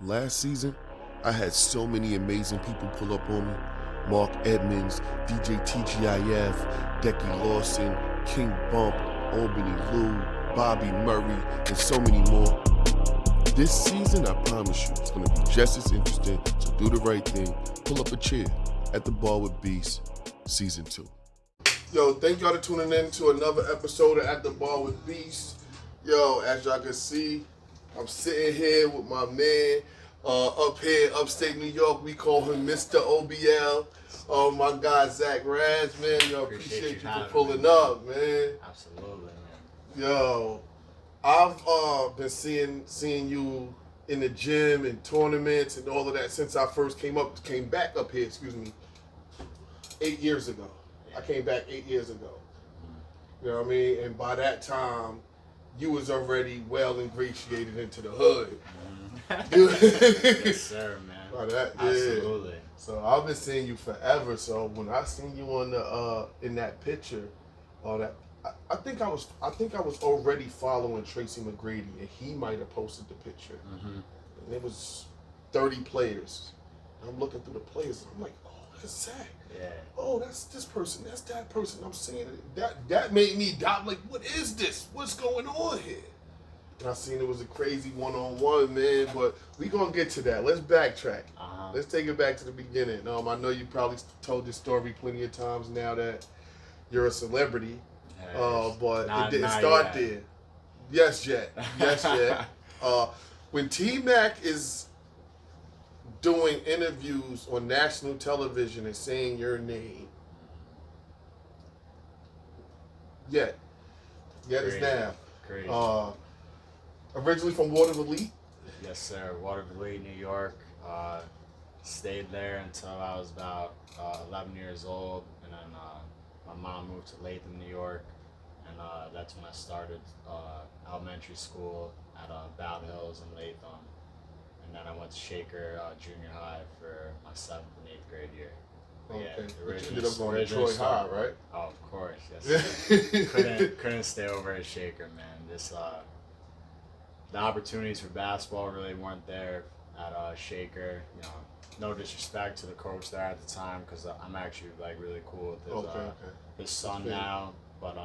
Last season, I had so many amazing people pull up on me. Mark Edmonds, DJ TGIF, Decky Lawson, King Bump, Albany Lou, Bobby Murray, and so many more. This season, I promise you, it's going to be just as interesting, so do the right thing. Pull up a chair at the Bar with Beast, Season 2. Yo, thank y'all for tuning in to another episode of At the Bar with Beast. Yo, as y'all can see, I'm sitting here with my man up here, upstate New York. We call him Mr. OBL. My guy, Zach Radz, man. Yo, appreciate you for pulling up, man. Absolutely, man. Yo, I've been seeing you in the gym and tournaments and all of that since I first came back up here, 8 years ago. I came back 8 years ago. You know what I mean? And by that time, you was already well ingratiated into the hood. Yes, sir, man. By that, yeah. Absolutely. So I've been seeing you forever. So when I seen you on the in that picture, I think I was already following Tracy McGrady, and he might have posted the picture. Mm-hmm. And it was 30 players. And I'm looking through the players, and I'm like, oh, look at Zach. Yeah. Oh, that's this person. That's that person. I'm seeing it. That made me doubt. Like, what is this? What's going on here? And I seen it was a crazy one-on-one, man. But we gonna get to that. Let's backtrack. Let's take it back to the beginning. I know you probably told this story plenty of times now that you're a celebrity. But it didn't start there. Yes, yet. Yes, yet. When T-Mac is doing interviews on national television and saying your name, yet is now. Crazy. Originally from Waterville. Yes, sir. Waterville, New York. Stayed there until I was about 11 years old, and then my mom moved to Latham, New York, and that's when I started elementary school at Bowd Hills in Latham, and then I went to Shaker Junior High for my 7th and 8th grade year. But okay. Yeah, But you ended up going to Troy High, right? Oh, of course. Yes. couldn't stay over at Shaker, man. This the opportunities for basketball really weren't there at Shaker. You know, no disrespect to the coach there at the time, because I'm actually like really cool with his son now. But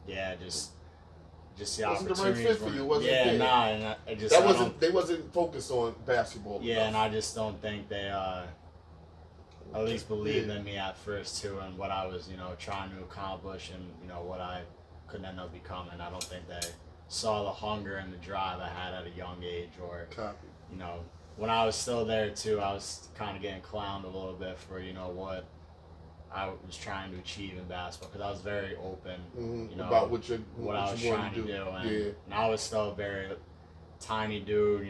yeah, just the opportunities. Wasn't the right fit for you, wasn't it? Yeah, and I just they wasn't focused on basketball. Yeah, and I just don't think they at least believed in me at first too, and what I was trying to accomplish, and what I could end up becoming. I don't think they saw the hunger and the drive I had at a young age, or when I was still there too, I was kind of getting clowned a little bit for what I was trying to achieve in basketball, because I was very open, about what I was trying to do, and I was still a very tiny dude,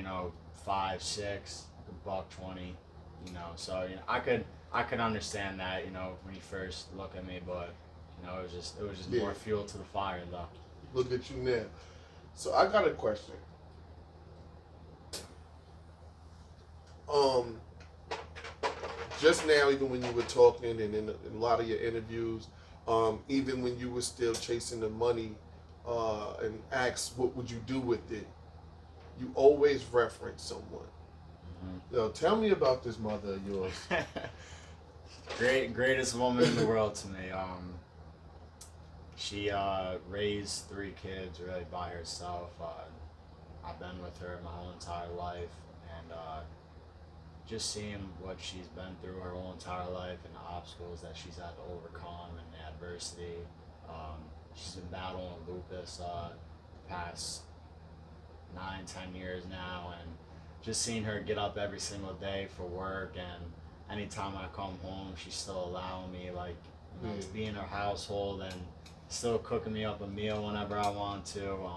5'6", $120, so I could understand that, when you first look at me, but it was just more fuel to the fire though. Look at you now. So I got a question. Just now, even when you were talking and in a lot of your interviews, even when you were still chasing the money and asked what would you do with it, you always reference someone. Mm-hmm. Tell me about this mother of yours. Greatest woman in the world to me. She raised 3 kids really by herself. I've been with her my whole entire life, and just seeing what she's been through her whole entire life and the obstacles that she's had to overcome and the adversity. She's been battling lupus the past 9-10 years now, and just seeing her get up every single day for work, and anytime I come home, she's still allowing me to be in her household and still cooking me up a meal whenever I want to.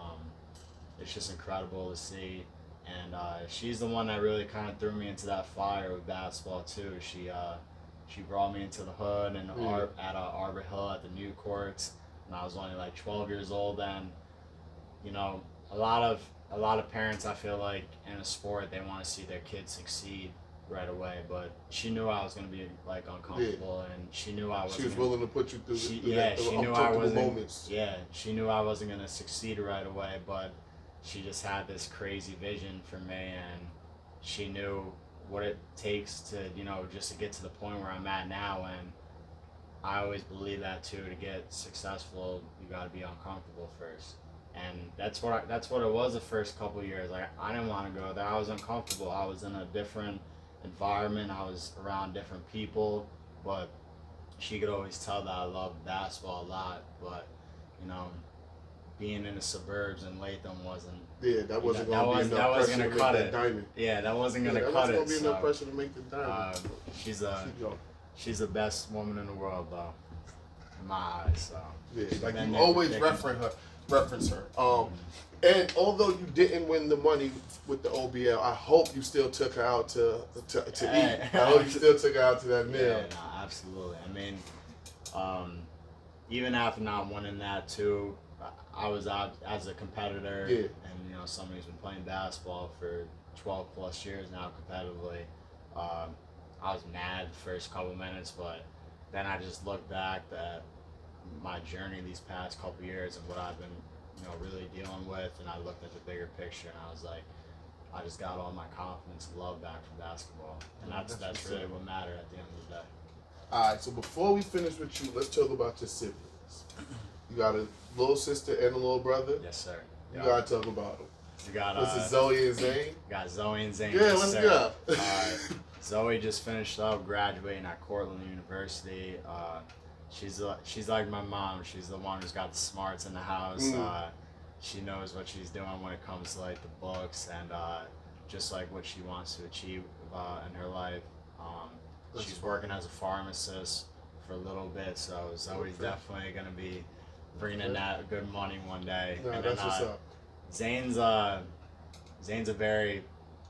It's just incredible to see. And she's the one that really kind of threw me into that fire with basketball too. She brought me into the hood and at Arbor Hill at the new courts, and I was only like 12 years old then. A lot of parents, I feel like, in a sport, they want to see their kids succeed right away, but she knew I was going to be uncomfortable, and she knew I was. She was willing to put you through she knew I wasn't. Moments. Yeah, she knew I wasn't going to succeed right away, but she just had this crazy vision for me, and she knew what it takes to, just to get to the point where I'm at now. And I always believe that too. To get successful, you got to be uncomfortable first. And that's what it was the first couple of years. Like, I didn't want to go there. I was uncomfortable. I was in a different environment. I was around different people. But she could always tell that I loved basketball a lot. But being in the suburbs in Latham wasn't. Yeah, that wasn't going to be enough pressure to make that diamond. Yeah, that wasn't going to cut it. That wasn't going to be enough pressure to make the diamond. She's the best woman in the world, though, in my eyes. So. Yeah, like you always reference her. And although you didn't win the money with the OBL, I hope you still took her out to eat. I hope you still took her out to that meal. Yeah, no, absolutely. I mean, even after not winning that too, I was out as a competitor, and somebody who's been playing basketball for 12 plus years now competitively. I was mad the first couple minutes, but then I just looked back at my journey these past couple years and what I've been, really dealing with, and I looked at the bigger picture, and I was like, I just got all my confidence and love back from basketball, and that's really what mattered at the end of the day. All right, so before we finish with you, let's talk about your siblings. You got a little sister and a little brother? Yes, sir. You gotta talk about them. You got this is Zoe and Zane? Got Zoe and Zane. Yeah, let's go. Zoe just finished up graduating at Cortland University. She's like my mom. She's the one who's got the smarts in the house. She knows what she's doing when it comes to like the books and just like what she wants to achieve in her life. She's working as a pharmacist for a little bit, so Zoe's definitely gonna be bringing in that good money one day. No, and that's then, what's up. Zane's a very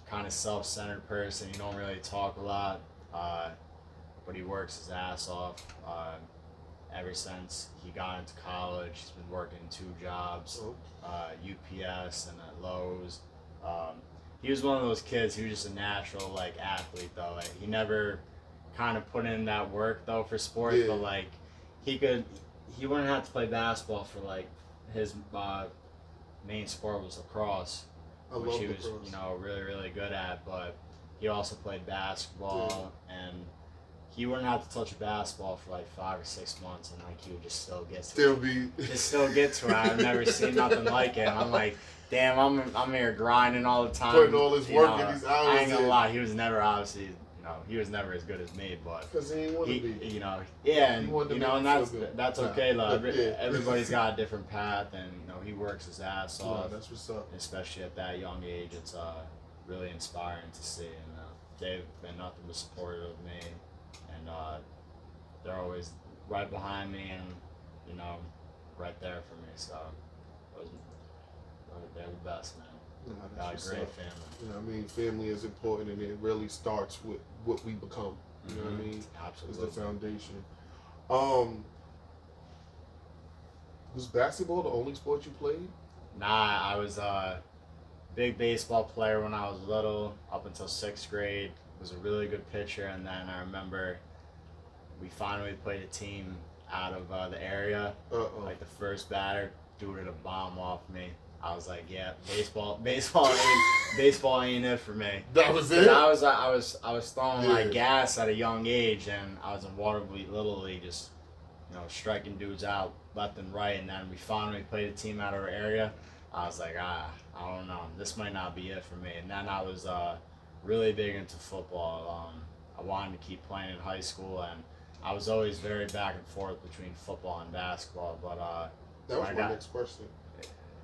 kind of self-centered person. He don't really talk a lot, but he works his ass off. Ever since he got into college, he's been working 2 jobs, UPS and at Lowe's. He was one of those kids. He was just a natural like athlete though. Like, he never kind of put in that work though for sports, but like he wouldn't have to play basketball for like his main sport was lacrosse, which he was really really good at. But he also played basketball, and he wouldn't have to touch a basketball for like 5 or 6 months, and like he would just still get to it. I've never seen nothing like it. I'm like, damn, I'm here grinding all the time, putting all his work in these hours. I ain't gonna lie, he was never obviously. He was never as good as me, but because he didn't want to be. And that's okay. Everybody's got a different path, and he works his ass off. That's what's up. Especially at that young age, it's really inspiring to see. And they've been nothing but supportive of me, and they're always right behind me, and right there for me. So they're the best, man. Got a great family. Family is important, and it really starts with what we become. You know what I mean? Absolutely. It's the foundation. Was basketball the only sport you played? Nah, I was a big baseball player when I was little, up until 6th grade. Was a really good pitcher, and then I remember we finally played a team out of the area. Like the first batter, dude hit a bomb off me. I was like, yeah, baseball ain't it for me. That was it. I was throwing like gas at a young age, and I was in Waterville Little League, just striking dudes out left and right. And then we finally played a team out of our area. I was like, I don't know, this might not be it for me. And then I was really big into football. I wanted to keep playing in high school, and I was always very back and forth between football and basketball. But that was my next question.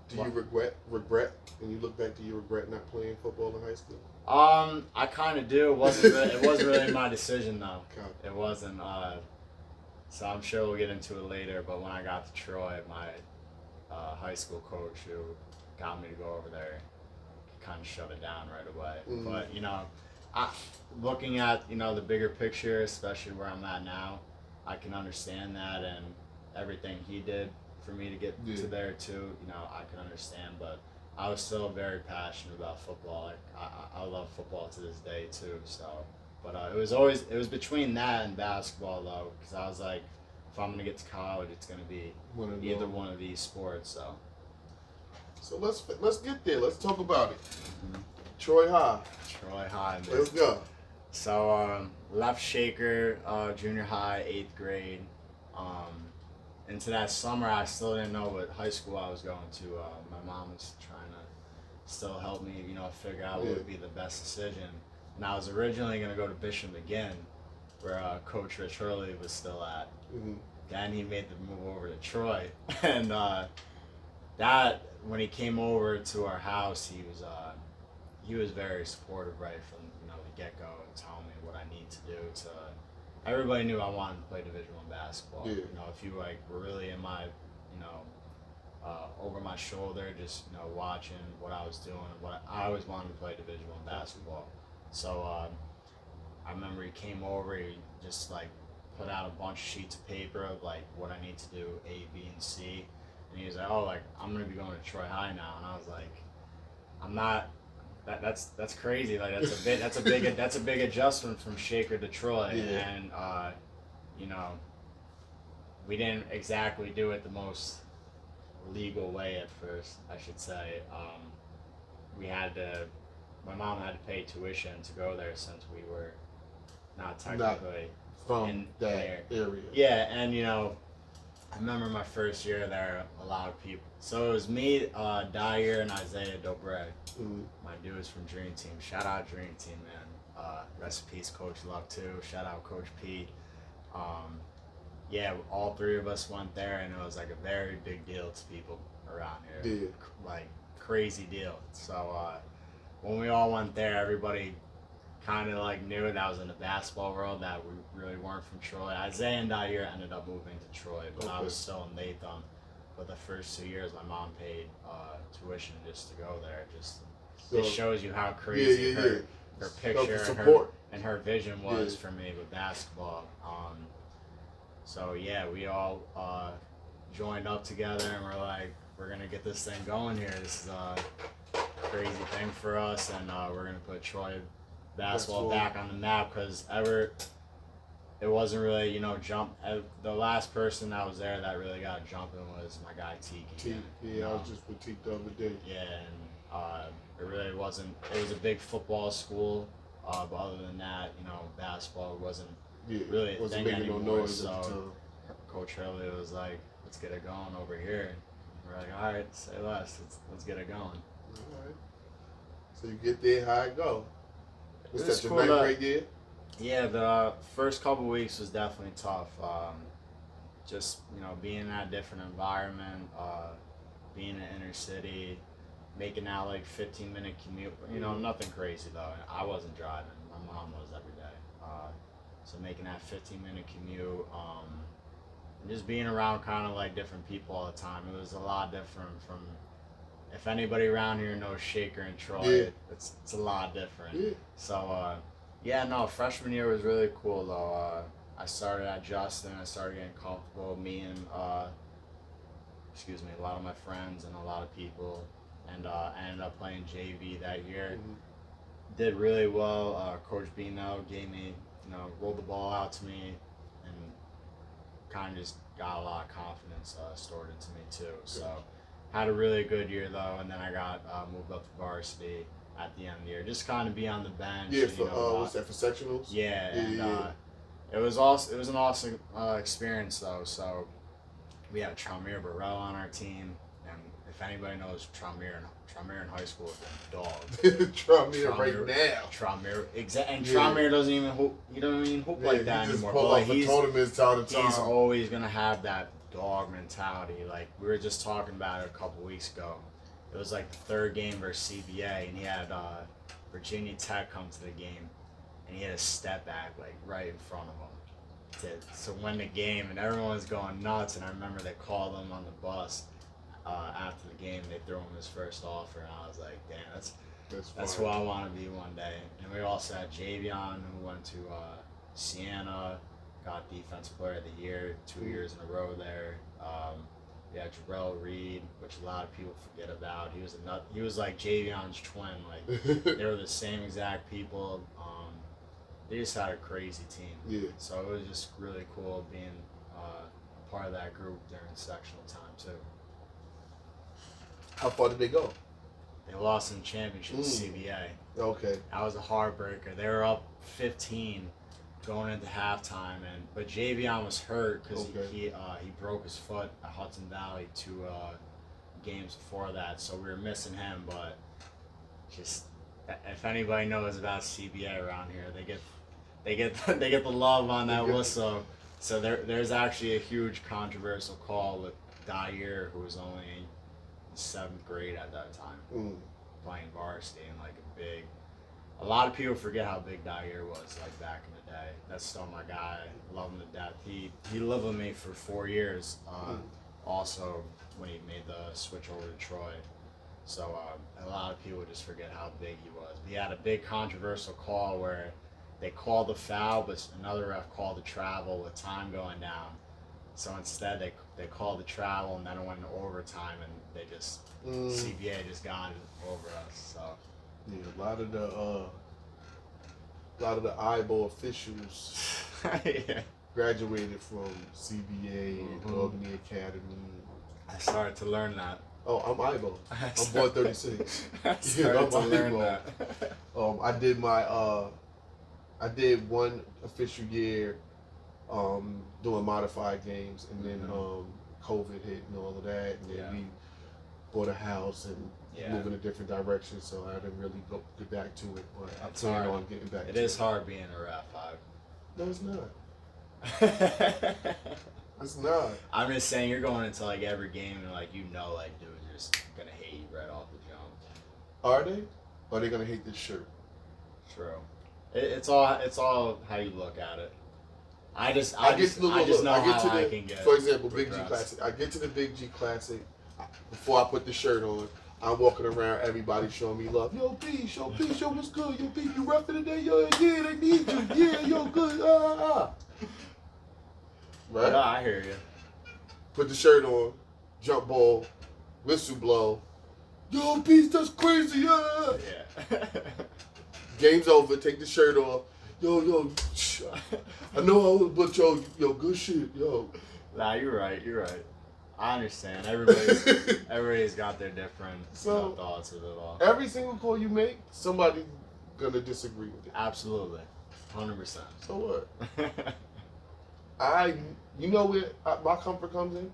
Do you regret when you look back? Do you regret not playing football in high school? I kind of do. It wasn't really my decision though. Okay. It wasn't. So I'm sure we'll get into it later. But when I got to Troy, my high school coach who got me to go over there, kind of shut it down right away. But looking at the bigger picture, especially where I'm at now, I can understand that, and everything he did for me to get to there too, I can understand. But I was still very passionate about football. Like I love football to this day too. So, but it was between that and basketball though, because I was like, if I'm gonna get to college, it's gonna be either one of these sports. So let's get there. Let's talk about it. Troy High. Troy High. Dude. Let's go. So left Shaker junior high, 8th grade. Into that summer, I still didn't know what high school I was going to. My mom was trying to still help me, figure out what would be the best decision. And I was originally going to go to Bishop McGinn, where Coach Rich Hurley was still at. Mm-hmm. Then he made the move over to Troy, and that when he came over to our house, he was very supportive right from the get go, and telling me what I need to do to. Everybody knew I wanted to play Division I basketball. Yeah. If you were really in my, over my shoulder, just watching what I was doing, I always wanted to play Division I basketball. So I remember he came over, he just put out a bunch of sheets of paper of what I need to do, A, B, and C, and he was like, "Oh, I'm gonna be going to Troy High now," and I was like, "I'm not." That's crazy. That's a big adjustment from Shaker to Troy, and we didn't exactly do it the most legal way at first, I should say. My mom had to pay tuition to go there since we were not technically from that area. Yeah, and I remember my first year there, a lot of people. So it was me, Dyer, and Isaiah Dobre. Mm-hmm. My dudes from Dream Team. Shout out Dream Team, man. Rest in peace, Coach Luck, too. Shout out Coach P. Yeah, all three of us went there, and it was a very big deal to people around here. Yeah. Crazy deal. So when we all went there, everybody kind of knew that I was in the basketball world, that we really weren't from Troy. Isaiah and Dyer ended up moving to Troy, but I was still in Nathan. But the first 2 years, my mom paid tuition just to go there. It shows you how crazy her picture and her vision was for me with basketball. So yeah, we all joined up together, and we're like, we're gonna get this thing going here. This is a crazy thing for us, and we're gonna put Troy basketball back on the map, because it wasn't really the last person that was there that really got jumping was my guy Tiki. I was just with Tiki the other day. Yeah, and it really wasn't. It was a big football school, but other than that, basketball wasn't really a thing anymore. So Coach Hurley was like, "Let's get it going over here." And we're like, "All right, say less. Let's get it going." All right. So you get there, how it go? Was that your 9th grade year? Yeah, the first couple weeks was definitely tough. Just being in that different environment, being in inner city, making that 15-minute commute. Nothing crazy though. I wasn't driving. My mom was every day. So making that 15-minute commute, and just being around kind of different people all the time. It was a lot different from. If anybody around here knows Shaker and Troy, it's a lot different. Yeah. So, freshman year was really cool though. I started adjusting, I started getting comfortable, meeting, a lot of my friends and a lot of people, and I ended up playing JV that year. Mm-hmm. Did really well. Coach Bino gave me, rolled the ball out to me, and kind of just got a lot of confidence stored into me too. So. Had a really good year though, and then I got moved up to varsity at the end of the year. Just kind of be on the bench. Yeah, for what's that, for sectionals? Yeah, it was an awesome experience though. So we had Tranmere Burrell on our team, and if anybody knows Tranmere in high school is a dog. Tranmere right now. Tranmere, and Tranmere doesn't even hoop. You don't even hoop like that anymore. Pull off the tournaments time to time. He's always gonna have that dog mentality. We were just talking about it a couple weeks ago. It was the third game versus CBA, and he had Virginia Tech come to the game, and he had a step back right in front of him to win the game, and everyone was going nuts. And I remember they called him on the bus after the game. They threw him his first offer, and I was like, damn, that's who I want to be one day. And we also had Javion, who went to Siena. Got Defensive Player of the Year 2 years in a row there. We had Jarrell Reed, which a lot of people forget about. He was like Javion's twin. They were the same exact people. They just had a crazy team. Yeah. So it was just really cool being a part of that group during sectional time too. How far did they go? They lost in the championship to CBA. Okay. That was a heartbreaker. They were up 15 going into halftime, but Javion was hurt because he broke his foot at Hudson Valley 2 games before that, so we were missing him. But just if anybody knows about CBA around here, they get the love on that whistle. So there's actually a huge controversial call with Dyer, who was only in 7th grade at that time, playing varsity and like a lot of people forget how big Dyer was like back in the day. That's still my guy. Love him to death. He lived with me for 4 years. Also, when he made the switch over to Troy. So a lot of people just forget how big he was. But he had a big controversial call where they called the foul, but another ref called the travel with time going down. So instead, they called the travel, and then it went into overtime, and they just CBA just got over us. So yeah, a lot of the eyeball officials graduated from CBA and Albany Academy. I started to learn that. Oh, I'm eyeball. I'm born 36. I started to learn that. I did one official year doing modified games, and then COVID hit and all of that, and then we bought a house and moved in a different direction, so I didn't really get back to it, but I plan on getting back to it. It is hard being a ref. No, it's not. It's not. I'm just saying, you're going into like every game and like dudes are just gonna hate you right off the jump. Are they? Or are they gonna hate this shirt? True. It's all how you look at it. I just know how I can get. For example, Big G Classic. I get to the Big G Classic before I put the shirt on. I'm walking around, everybody showing me love. Yo, B, show what's good. Yo, B, you reffing today? Yo, yeah, they need you. Yeah, yo, good. Right? No, I hear you. Put the shirt on, jump ball, whistle blow. Yo, B, that's crazy. Yeah. Game's over. Take the shirt off. Yo. I know, but yo, good shit, yo. Nah, you're right. I understand. Everybody's got their different thoughts of it all. Every single call you make, somebody gonna disagree with it. Absolutely, 100%. So what? You know where my comfort comes in?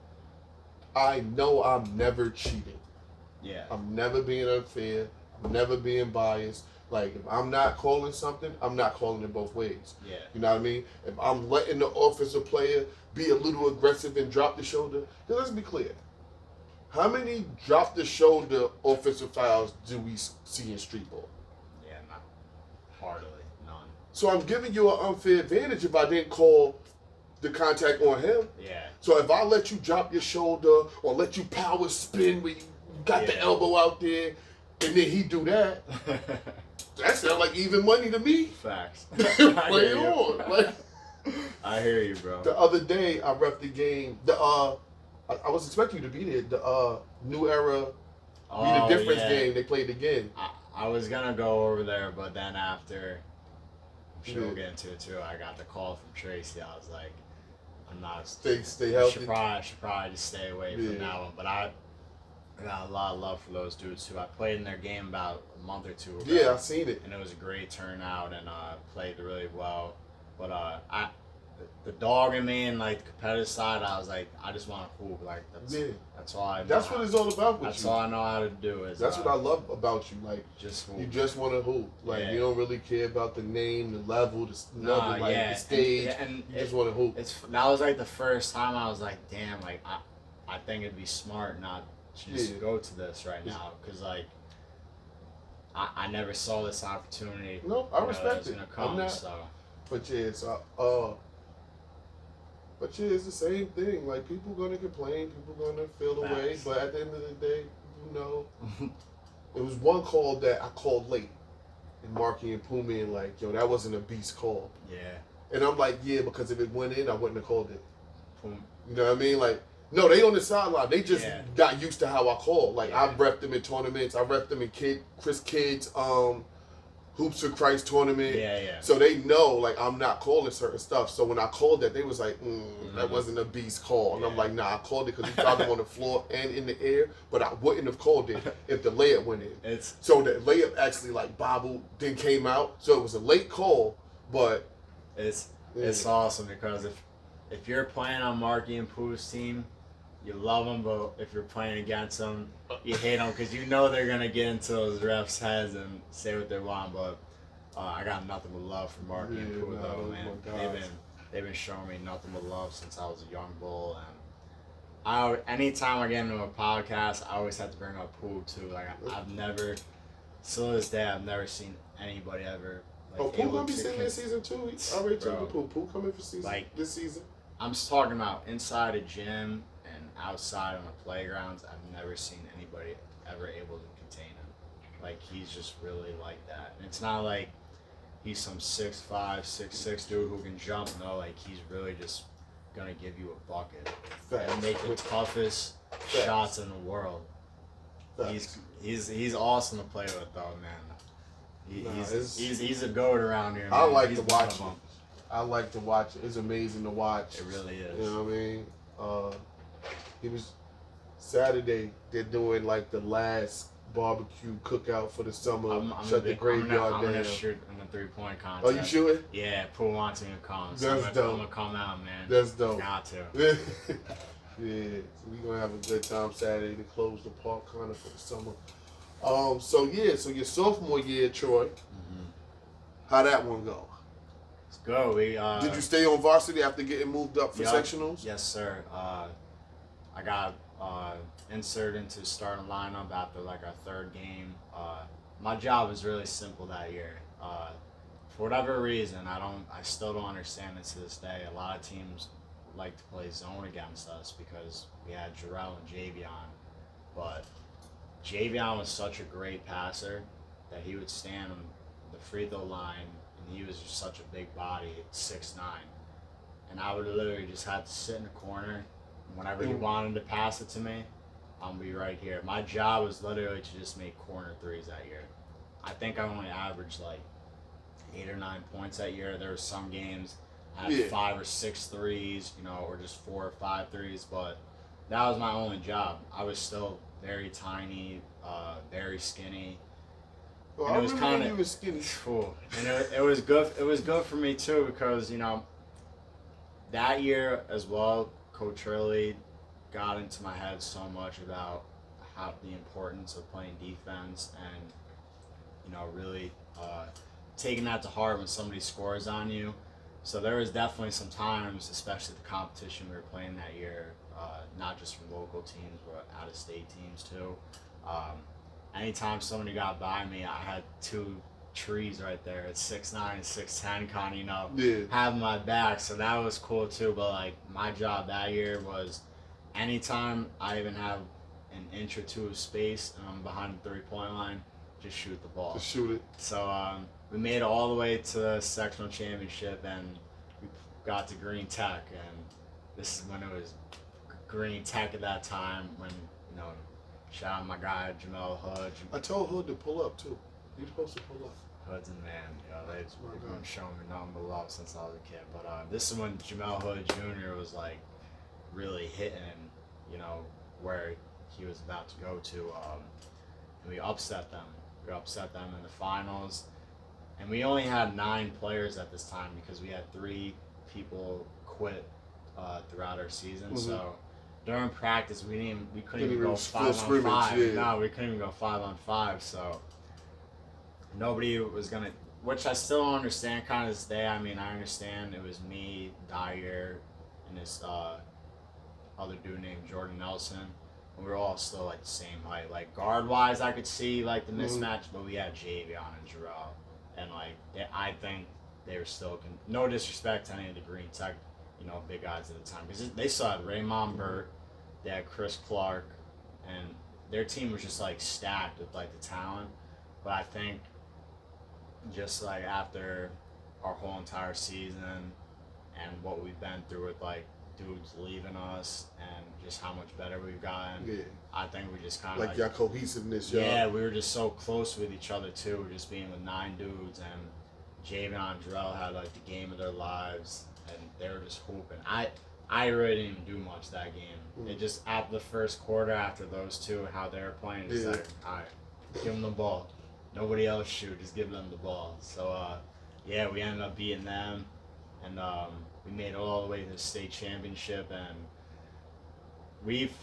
I know I'm never cheating. Yeah. I'm never being unfair. I'm never being biased. Like, if I'm not calling something, I'm not calling it both ways. Yeah. You know what I mean? If I'm letting the offensive player be a little aggressive and drop the shoulder, then let's be clear. How many drop the shoulder offensive fouls do we see in street ball? Yeah, not hardly none. So I'm giving you an unfair advantage if I didn't call the contact on him. Yeah. So if I let you drop your shoulder or let you power spin where you got the elbow out there, and then he do that, that sounds like even money to me. Facts. Play it on. Like, I hear you, bro. The other day I ref the game. I was expecting you to be there. The New Era Be the Difference game. They played again. I was gonna go over there, but then after, I'm sure we'll get into it too. I got the call from Tracy. I was like, I'm not. Stay healthy. Should probably just stay away from that one. But I got a lot of love for those dudes too. I played in their game about a month or two ago. Yeah, I seen it. And it was a great turnout and played really well. But the dog in me and like the competitive side, I was like, I just want to hoop. Like that's all I know. That's what it's all about with that's you. all I know how to do is. That's what I love about you. Like just hoop. You just want to hoop. Like you don't really care about the name, the level, the stage. And you just want to hoop. That was like the first time I was like, damn, like I think it'd be smart not to just go to this right now because like I never saw this opportunity. No, I respect it. Gonna come, I'm not. So. But it's the same thing. Like people gonna complain, people gonna feel away, but at the end of the day, it was one call that I called late, and Marky and Pumi and like, yo, that wasn't a beast call. Yeah. And I'm like, yeah, because if it went in, I wouldn't have called it. Pum. You know what I mean? Like, no, they on the sideline. They just got used to how I call. Like I repped them in tournaments. I repped them in Chris Kidd's Hoops for Christ tournament. Yeah. So they know, like, I'm not calling certain stuff. So when I called that, they was like, that wasn't a beast call. And I'm like, nah, I called it because he fouled him on the floor and in the air, but I wouldn't have called it if the layup went in. So the layup actually, like, bobbled, then came out. So it was a late call, but... It's awesome because if you're playing on Marky and Pooh's team, you love them, but if you're playing against them, you hate them because you know they're going to get into those refs' heads and say what they want. But I got nothing but love for Marky and Pooh, though, man. They've been showing me nothing but love since I was a young bull. And anytime I get into a podcast, I always have to bring up Pooh, too. Like, I've never, still to this day, I've never seen anybody ever. Like, Pooh gonna be singing this season, too? I already told you Pooh coming for season, this season. I'm just talking about inside a gym and outside on the playgrounds. I've never seen anybody ever able to contain him. Like, he's just really like that. And it's not like he's some 6'5", 6'6" dude who can jump. No, like, he's really just gonna give you a bucket and make the toughest shots in the world. He's awesome to play with, though, man. He's a goat around here, man. I like to watch him. I like to watch it. It's amazing to watch. It really is. You know what I mean? He was Saturday. They're doing like the last barbecue cookout for the summer. Shut the graveyard down. I'm gonna shoot in the 3-point contest. Oh, you shooting? Yeah, Pooh wants me to come. So I'm gonna come out, man. That's dope. Got to. Yeah, so we gonna have a good time Saturday to close the park kind of for the summer. So your sophomore year, Troy. How that one go? Let's go. Did you stay on varsity after getting moved up for sectionals? Yes, sir. I got inserted into starting lineup after like our third game. My job was really simple that year. For whatever reason, I still don't understand it to this day. A lot of teams like to play zone against us because we had Jarrell and Javion, but Javion was such a great passer that he would stand on the free throw line, and he was just such a big body, 6'9", and I would literally just have to sit in the corner. Whenever he wanted to pass it to me, I'll be right here. My job was literally to just make corner threes that year. I think I only averaged like 8 or 9 points that year. There were some games I had 5 or 6 threes, or just 4 or 5 threes, but that was my only job. I was still very tiny, very skinny. Well, I remember you were skinny. And it was good. It was good for me too because that year as well, Coach Hurley got into my head so much about the importance of playing defense and really taking that to heart when somebody scores on you. So there was definitely some times, especially the competition we were playing that year, not just from local teams but out of state teams too. Anytime somebody got by me, I had 2 trees right there at 6'9" and 6'10", kind of, having my back. So that was cool too. But like my job that year was, anytime I even have an inch or 2 of space and I'm behind the 3-point line, just shoot the ball. Just shoot it. So we made it all the way to the sectional championship, and we got to Green Tech, and this is when it was Green Tech at that time. When shout out my guy Jamel Hood. I told Hood to pull up too. He's supposed to pull up. Hood's a man. They've been showing me nothing but love since I was a kid. But this is when Jamel Hood Jr. was like really hitting, where he was about to go to, and we upset them. We upset them in the finals, and we only had 9 players at this time because we had 3 people quit throughout our season. So during practice, we couldn't even go 5-on-5. No, we couldn't even go 5-on-5. So nobody was gonna, which I still don't understand kind of this day. I mean, I understand it was me, Dyer, and this other dude named Jordan Nelson. And we were all still like the same height. Like guard wise, I could see like the mismatch, but we had Javion and Jarrell, and like I think they were still no disrespect to any of the Green Tech, big guys at the time, because they still had Raymond Burt, they had Chris Clark, and their team was just like stacked with like the talent. But I think just like after our whole entire season and what we've been through with like dudes leaving us and just how much better we've gotten. Yeah. I think we just kind of Like your cohesiveness, y'all. yeah, we were just so close with each other too. We're just being with 9 dudes, and Javion and Drell had like the game of their lives, and they were just hooping. I really didn't even do much that game. It just after the first quarter, after those two, how they were playing, just like, all right, give them the ball. Nobody else shoot, just give them the ball. So yeah, we ended up beating them, and we made it all the way to the state championship, and we've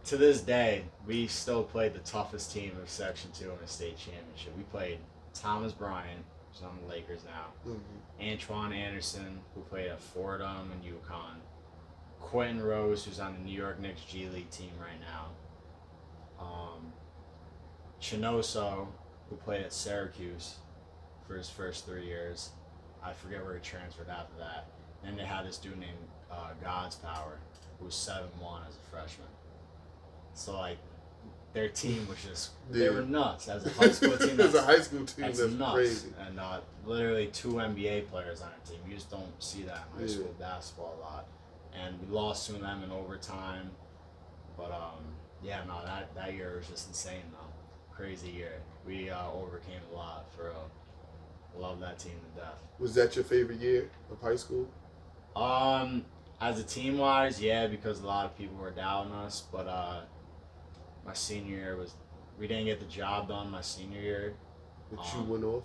to this day we still played the toughest team of Section 2 in the state championship. We played Thomas Bryant, who's on the Lakers now, Antoine Anderson, who played at Fordham and UConn, Quentin Rose, who's on the New York Knicks G League team right now, Chinoso, who played at Syracuse for his first 3 years. I forget where he transferred after that. Then they had this dude named God's Power, who was 7'1" as a freshman. So like, their team was just they were nuts as a high school team. As a high school team, that's nuts. crazy. And literally 2 NBA players on our team. You just don't see that in high school basketball a lot. And we lost to them in overtime. But yeah, no, that year was just insane though. Crazy year. We overcame a lot for real. Love that team to death. Was that your favorite year of high school? As a team wise, yeah, because a lot of people were doubting us. But my senior year we didn't get the job done my senior year. The shoe went off?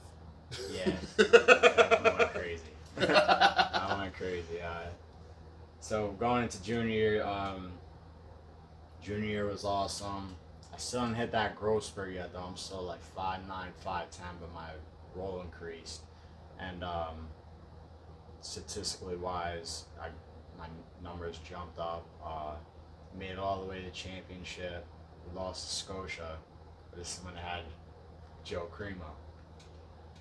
Yeah. I went crazy. I went crazy. So going into junior year was awesome. I still didn't hit that growth spurt yet though. I'm still like 5'9", 5'10", but my roll increased. And statistically wise, my numbers jumped up. Made it all the way to championship. We lost to Scotia. This is when I had Joe Cremo.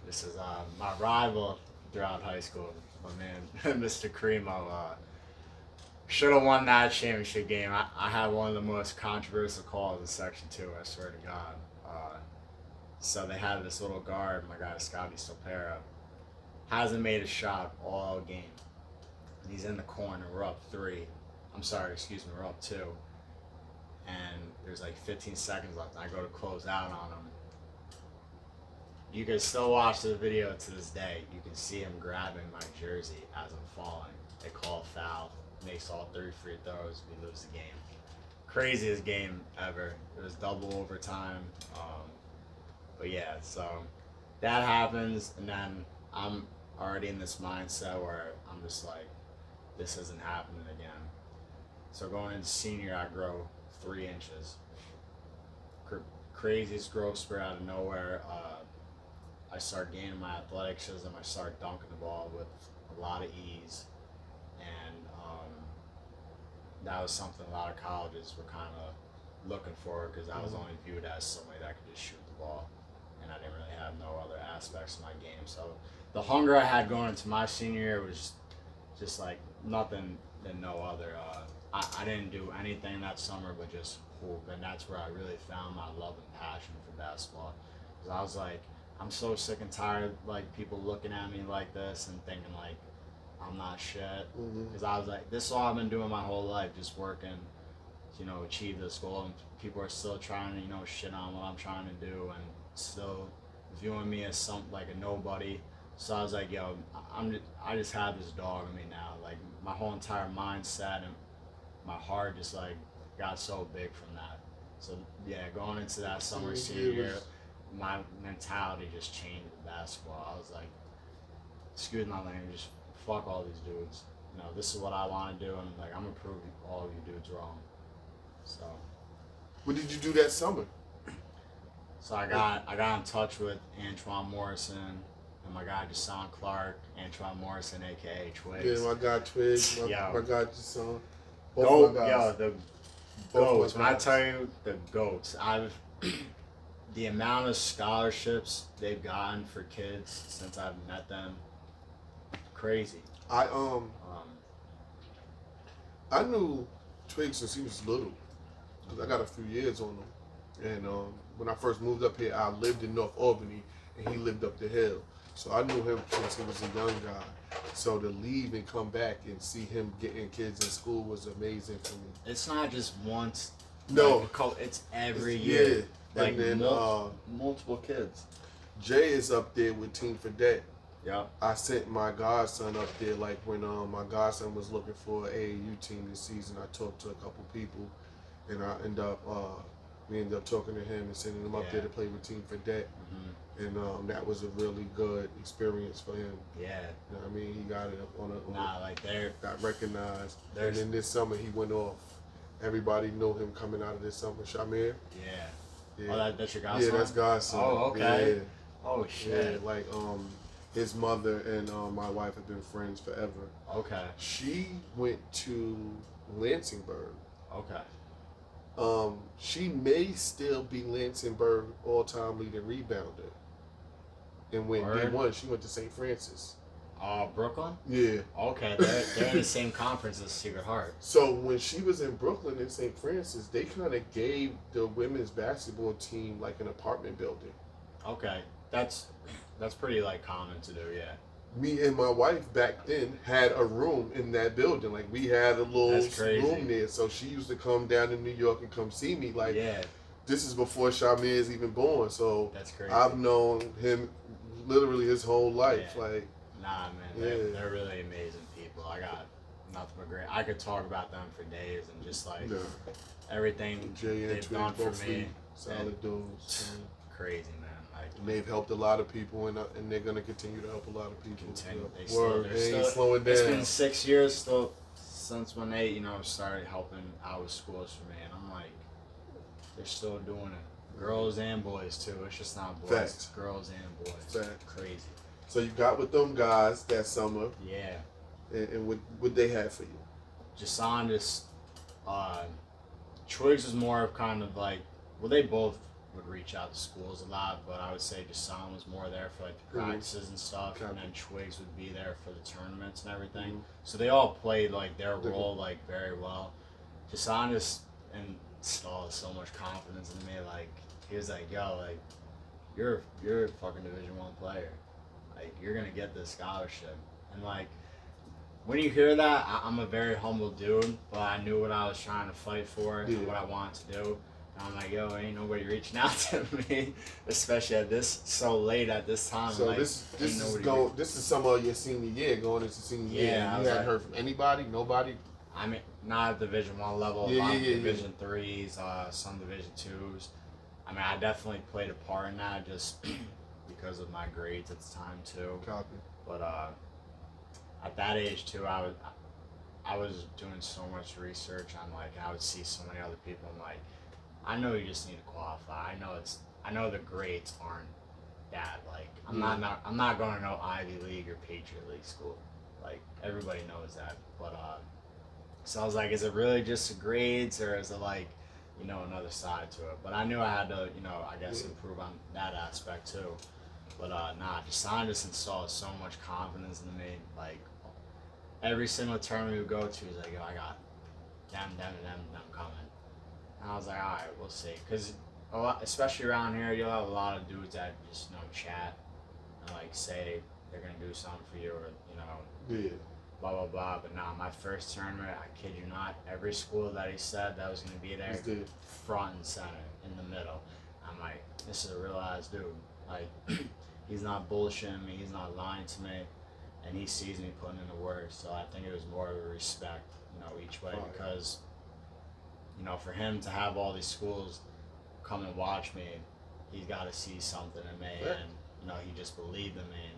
This is my rival throughout high school. My man, Mr. Cremo, should have won that championship game. I had one of the most controversial calls in Section 2, I swear to God. So they had this little guard, my guy Scotty Sopera, hasn't made a shot all game. And he's in the corner, we're up 3. We're up 2. And there's like 15 seconds left, and I go to close out on him. You can still watch the video to this day. You can see him grabbing my jersey as I'm falling. They call a foul, makes all 3 free throws, we lose the game. Craziest game ever. It was double overtime. But yeah, so that happens, and then I'm already in this mindset where I'm just like, this isn't happening again. So going into senior, I grow 3 inches. Craziest growth spurt out of nowhere. I start gaining my athleticism. I start dunking the ball with a lot of ease, and that was something a lot of colleges were kind of looking for, because I was only viewed as somebody that could just shoot the ball, and I didn't really have no other aspects of my game. So the hunger I had going into my senior year was just like nothing than no other. I didn't do anything that summer but just hoop, and that's where I really found my love and passion for basketball. Because I was like, I'm so sick and tired of like people looking at me like this and thinking like I'm not shit. Because I was like, this is all I've been doing my whole life, just working to, achieve this goal, and people are still trying to, shit on what I'm trying to do, and still viewing me as like a nobody. So I was like, yo, I just have this dog in me now. Like my whole entire mindset and my heart just like got so big from that. So yeah, going into that summer senior year, my mentality just changed with basketball. I was like, excuse my language, just fuck all these dudes. This is what I want to do, and like I'm gonna prove all of you dudes wrong. So. What did you do that summer? So I got in touch with Antoine Morrison and my guy Jason Clark. Antoine Morrison, aka Twigs. Yeah, my guy Twigs. My guy Jason. Both my guys. The goats. When I tell you the goats, the amount of scholarships they've gotten for kids since I've met them, crazy. I knew Twigs since he was little, because I got a few years on him. And when I first moved up here, I lived in North Albany, and he lived up the hill. So I knew him since he was a young guy. So to leave and come back and see him getting kids in school was amazing for me. It's not just once. No, It's every it's, year. Yeah. Like and then multiple kids. Jay is up there with Team Fredette. Yeah. I sent my godson up there, like when my godson was looking for an AAU team this season. I talked to a couple people, and we ended up talking to him and sending him up there to play with Team Fredette. And that was a really good experience for him. Yeah. You know what I mean? He got it up got recognized. And then this summer he went off. Everybody know him coming out of this summer. Shamir? Yeah. Oh, that's your godson? Yeah, that's godson. Oh, okay. Yeah. Oh, shit. Yeah, like, his mother and my wife have been friends forever. Okay. She went to Lansingburg. Okay. She may still be Lansingburg all-time leading rebounder. And when D1, she went to St. Francis. Brooklyn? Yeah. Okay, they're in the same conference as Secret Heart. So when she was in Brooklyn in St. Francis, they kind of gave the women's basketball team like an apartment building. Okay, that's pretty like common to do, yeah. Me and my wife back then had a room in that building. Like we had a little room there. So she used to come down to New York and come see me. Like this is before Shamir's even born. So that's crazy. I've known him literally his whole life. Yeah. Like nah, man, they're really amazing people. I got nothing but great. I could talk about them for days and just like everything they've done for me. Solid dudes. Crazy, man. And they've helped a lot of people, and they're gonna continue to help a lot of people. They ain't slowing down. It's been 6 years still since when they, started helping out with schools for me, and I'm like, they're still doing it. Girls and boys too. It's just not boys. Facts. It's girls and boys. Facts. Crazy. So you got with them guys that summer. Yeah. And what they had for you? Jason Twigs was more of kind of like, well, they both would reach out to schools a lot, but I would say Jason was more there for like the practices and stuff, and then Twigs would be there for the tournaments and everything. So they all played like their role like very well. Jason just installed so much confidence in me. Like he was like, "Yo, like you're a fucking Division I player. Like you're gonna get this scholarship." And like when you hear that, I'm a very humble dude, but I knew what I was trying to fight for and what I wanted to do. I'm like, yo, ain't nobody reaching out to me, especially at so late at this time. So like, this is summer of your senior year, going into senior year. You hadn't heard from anybody, nobody. I mean, not at Division I level, Division IIIs, some Division IIs. I mean, I definitely played a part in that just because of my grades at the time too. Copy. But at that age too, I was doing so much research on like, I would see so many other people. I'm like, I know you just need to qualify. I know the grades aren't that. Like I'm not going to no Ivy League or Patriot League school. Like everybody knows that. But so I was like, is it really just the grades or is it like, another side to it? But I knew I had to, I guess improve on that aspect too. But Jason just installed so much confidence in me. Like every single tournament we would go to, he's like, yo, I got them coming. And I was like, all right, we'll see. Because especially around here, you'll have a lot of dudes that just, chat and, like, say they're going to do something for you or, blah, blah, blah. But my first tournament, I kid you not, every school that he said that was going to be there, front and center, in the middle. I'm like, this is a real-ass dude. Like, he's not bullshitting me. He's not lying to me. And he sees me putting in the work. So I think it was more of a respect, each way because... for him to have all these schools come and watch me, he's got to see something in me, and he just believed in me.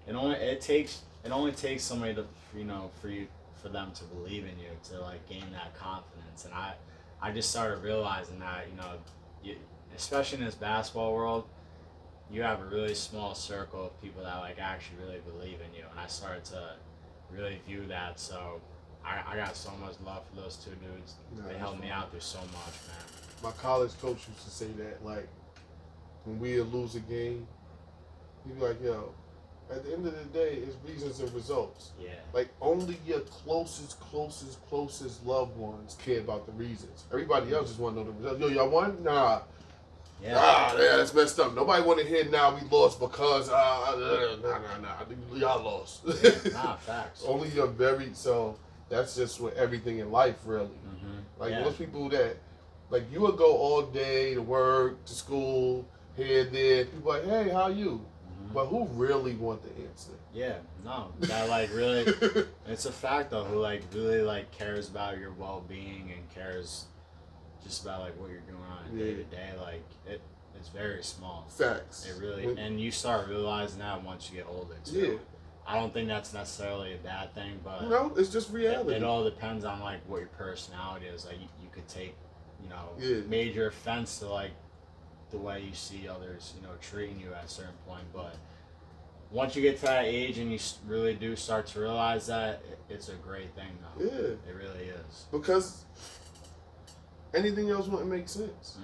And it only takes somebody to, for them to believe in you to like gain that confidence. And I just started realizing that, especially in this basketball world, you have a really small circle of people that like actually really believe in you. And I started to really view that. So. I got so much love for those two dudes. They helped me out through so much, man. My college coach used to say that, like, when we lose a game, he'd be like, yo, at the end of the day, it's reasons and results. Yeah. Like, only your closest loved ones care about the reasons. Everybody else just want to know the results. Yo, y'all won? Nah. Yeah, that's messed up. Nobody want to hear now we lost because y'all lost. Nah, facts. Only you're very so. That's just with everything in life, really. Like most people that, like you would go all day to work, to school, here, there. People like, hey, how you? But who really want the answer? Yeah, no, that like really, it's a fact though. Who like really like cares about your well-being and cares just about like what you're doing on a day to day. Like it's very small. Facts. It really, and you start realizing that once you get older too. Yeah. I don't think that's necessarily a bad thing, but no, it's just reality. It all depends on like what your personality is. Like you could take, major offense to like the way you see others, treating you at a certain point. But once you get to that age and you really do start to realize that, it's a great thing though. Yeah. It really is. Because anything else wouldn't make sense.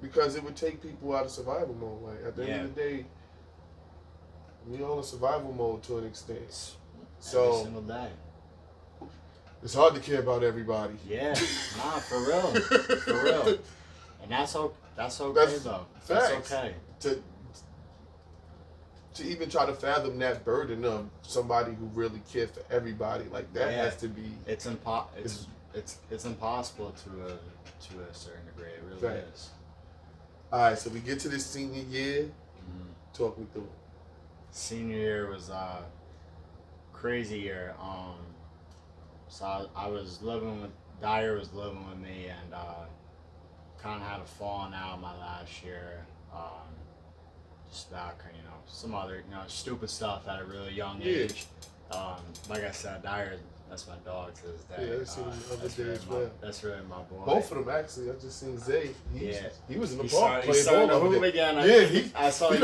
Because it would take people out of survival mode. Like at the end of the day, we all in survival mode to an extent. So every single day. It's hard to care about everybody. Yeah, nah, for real, for real. And that's okay though. That's okay. To even try to fathom that burden of somebody who really cares for everybody, like that has to be. It's impossible to a certain degree. It really is. All right, so we get to this senior year. Talk me through it. Senior year was a crazy year. So I was living with Dyer was living with me, and kind of had a falling out my last year. Just about some other stupid stuff at a really young age. Like I said, Dyer, that's my dog to this day. Yeah, I've seen him the other day as well. That's really my boy. Both of them actually. I just seen Zay. He was in the he park playing started ball to hoop again. I saw he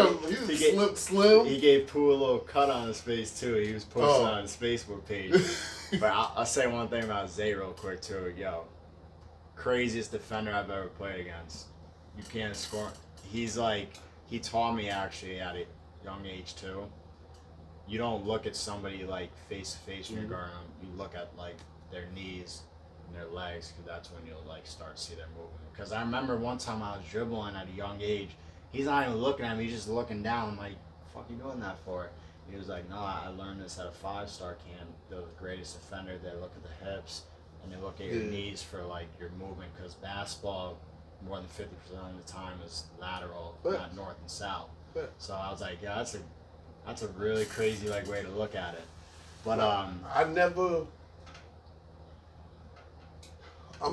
slim. He gave Pooh a little cut on his face too. He was posting on his Facebook page. But I'll say one thing about Zay real quick too. Craziest defender I've ever played against. You can't score. He's like, he taught me actually at a young age too. You don't look at somebody like face to face when you're guarding them. You look at like their knees and their legs, because that's when you'll like start to see their movement. Because I remember one time I was dribbling at a young age. He's not even looking at me. He's just looking down. I'm like, "Fuck, you doing that for?" And he was like, "No, I learned this at a 5-star camp. The greatest defender. They look at the hips and they look at your knees for like your movement. Because basketball, more than 50% of the time is lateral, not north and south." So I was like, "Yeah, that's a really crazy like way to look at it." But I'm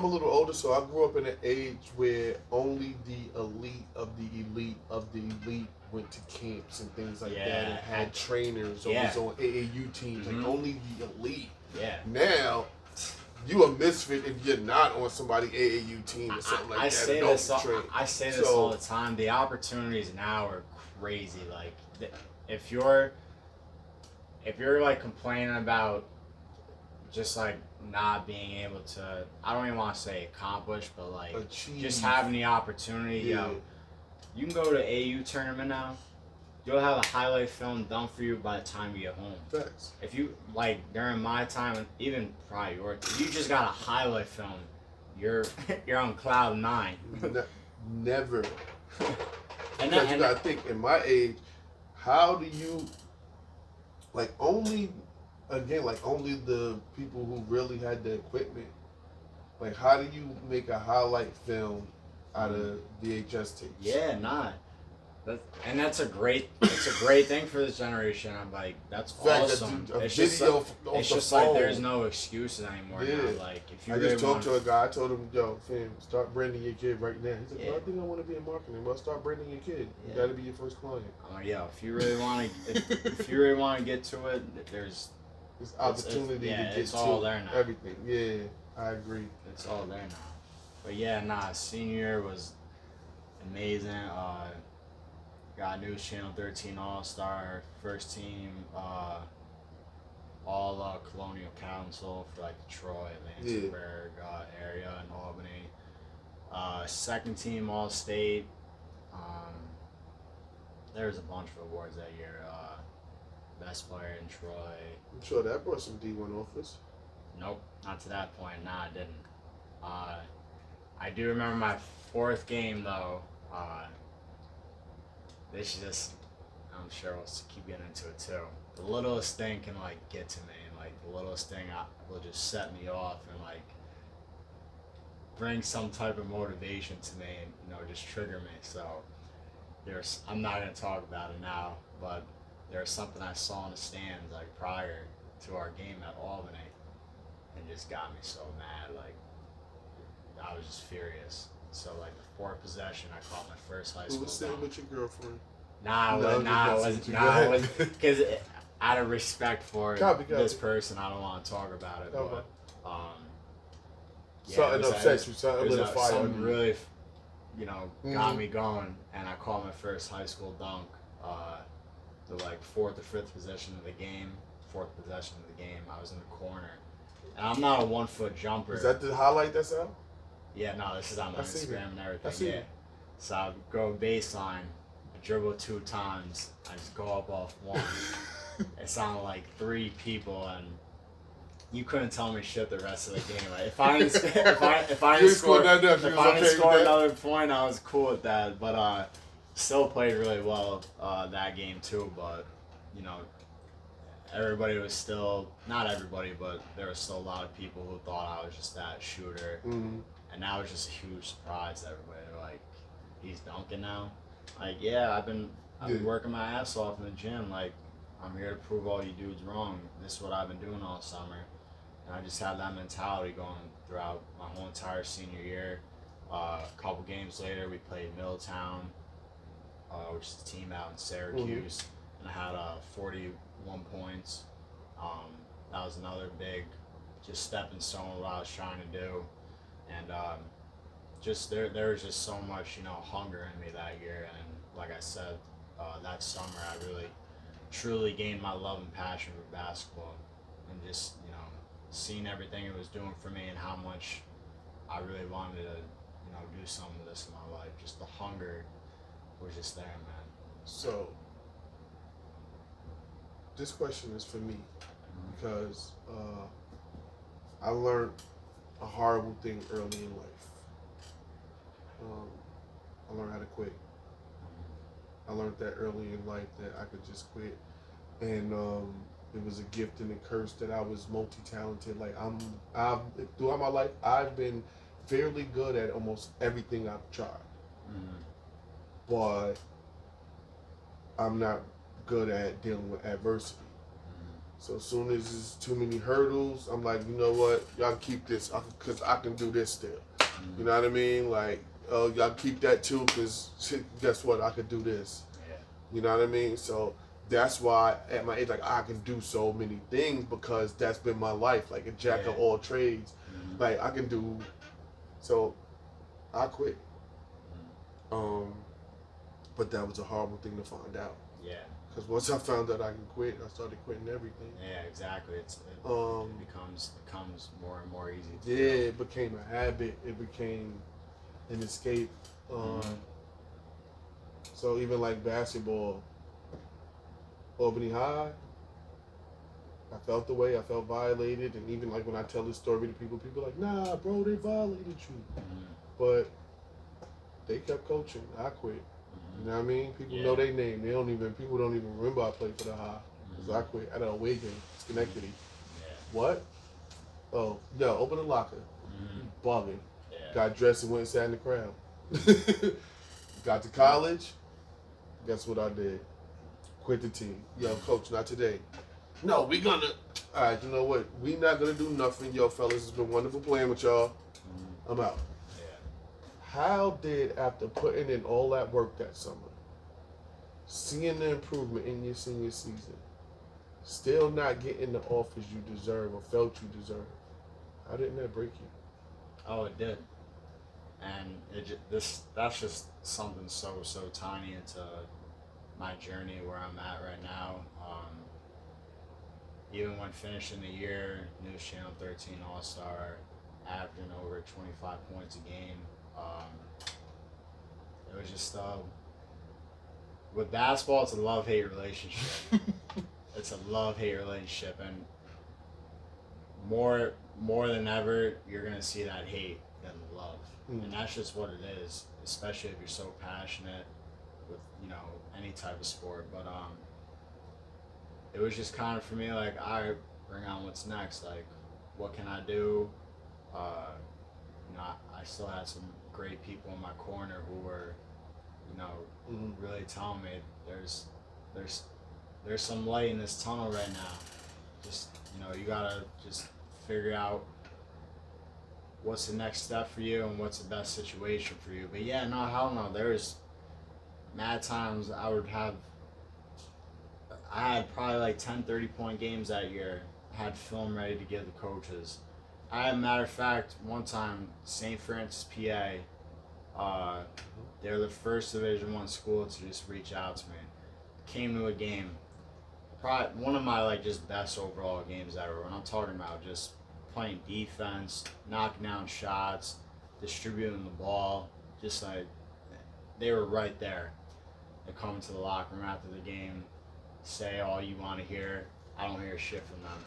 a little older, so I grew up in an age where only the elite of the elite of the elite went to camps and things like that, and had trainers or was on AAU teams. Like only the elite. Yeah. Now you a misfit if you're not on somebody AAU team or something like that. I say this all the time. The opportunities now are crazy. Like if you're like complaining about just like not being able to, I don't even want to say accomplish, but like just having the opportunity. You can go to AU tournament now. You'll have a highlight film done for you by the time you get home. Thanks. If you like during my time, and even prior yours, if you just got a highlight film, you're on cloud 9. Never. Because you gotta think, in my age, how do you only the people who really had the equipment, like how do you make a highlight film out of VHS tapes? Yeah, nah. That's a great thing for this generation. I'm like, that's awesome. It's just like there's no excuses anymore now. Like if you I just talked to a guy, I told him, "Yo, fam, start branding your kid right now." He's like, "Well, I think I want to be in marketing." Well, start branding your kid. You got to be your first client. I'm like, yo, if you really want to, if you really want to get to it, there's opportunity to get all to there now. Everything. Yeah, I agree. It's all there now. But yeah, senior year was amazing. Got News Channel 13 All-Star, first team, all Colonial Council for like the Troy, Lansingburg area in Albany. Second team All-State. There was a bunch of awards that year. Best player in Troy. I'm sure that brought some D1 offers. Nope, not to that point. Nah, I didn't. I do remember my fourth game though. this is just, I'm sure we'll keep getting into it too. The littlest thing can like get to me, and like the littlest thing will just set me off and like bring some type of motivation to me, and just trigger me. So I'm not gonna talk about it now, but there's something I saw in the stands like prior to our game at Albany, and just got me so mad. Like I was just furious. So like the fourth possession, I caught my first high school. Who was sitting with your girlfriend? Nah, it was because out of respect for this person, I don't want to talk about it. But something upset you. Something lit a fire. Something really, got me going, and I caught my first high school dunk. The like fourth or fifth possession of the game. I was in the corner, and I'm not a 1 foot jumper. Is that the highlight that's out? Yeah, no, this is on my Instagram and everything. I see it. So I go baseline, I dribble 2 times, I just go up off one. It sounded like 3 people, and you couldn't tell me shit the rest of the game. Like, if I didn't score another point, I was cool with that. But still played really well that game too. But everybody was still, not everybody, but there was still a lot of people who thought I was just that shooter. Mm-hmm. And that was just a huge surprise to everybody. They're like, he's dunking now? Like, yeah, I've been working my ass off in the gym. Like, I'm here to prove all you dudes wrong. This is what I've been doing all summer. And I just had that mentality going throughout my whole entire senior year. A couple games later, we played Middletown, which is a team out in Syracuse. Mm-hmm. And I had 41 points. That was another big just stepping stone of what I was trying to do. And just there was just so much hunger in me that year, and like I said, that summer I really truly gained my love and passion for basketball, and just seeing everything it was doing for me and how much I really wanted to do some of this in my life. Just the hunger was just there, man. So this question is for me because I learned a horrible thing early in life. I learned how to quit. I learned that early in life that I could just quit, and it was a gift and a curse that I was multi-talented. Like I've throughout my life, I've been fairly good at almost everything I've tried, but I'm not good at dealing with adversity. So as soon as there's too many hurdles, I'm like, you know what, y'all keep this, because I can do this still. You know what I mean? Like, y'all keep that too, because guess what, I could do this. Yeah. You know what I mean? So that's why at my age, like, I can do so many things because that's been my life, like a jack of all trades. Like, I can do, so I quit. But that was a horrible thing to find out. Yeah. Because once I found out I can quit, I started quitting everything. Yeah, exactly. It becomes more and more easy to do. It became a habit. It became an escape. So even like basketball, Albany High, I felt the way. I felt violated. And even like when I tell this story to people are like, nah, bro, they violated you. But they kept coaching. I quit. You know what I mean? People know their name. People don't even remember I played for the High. Because I quit at a away game, Schenectady. Yeah. What? Oh, yeah, open the locker. Bugging. Yeah. Got dressed and went and sat in the crowd. Got to college. Guess what I did? Quit the team. Yo, coach, not today. No, we gonna. All right, you know what? We not gonna do nothing. Yo, fellas, it's been wonderful playing with y'all. I'm out. How did, after putting in all that work that summer, seeing the improvement in your senior season, still not getting the offers you deserve or felt you deserve, how didn't that break you? Oh, it did. And that's just something so tiny into my journey where I'm at right now. Even when finishing the year, News Channel 13 All-Star, averaging over 25 points a game. It was just with basketball, it's a love-hate relationship. It's a love-hate relationship, and more than ever, you're gonna see that hate than love, and that's just what it is. Especially if you're so passionate with any type of sport. But it was just kind of for me like, all right, bring on what's next. Like, what can I do? I still had some great people in my corner who were, really telling me there's some light in this tunnel right now. Just you gotta just figure out what's the next step for you and what's the best situation for you. But yeah, no, hell no. There's mad times I had probably like 10, 30-point games that year. I had film ready to give the coaches. Matter of fact, one time, St. Francis, PA, they're the first Division I school to just reach out to me. Came to a game. Probably one of my like just best overall games ever. When I'm talking about just playing defense, knocking down shots, distributing the ball, just like they were right there. They come into the locker room after the game, say all you want to hear. I don't hear shit from them.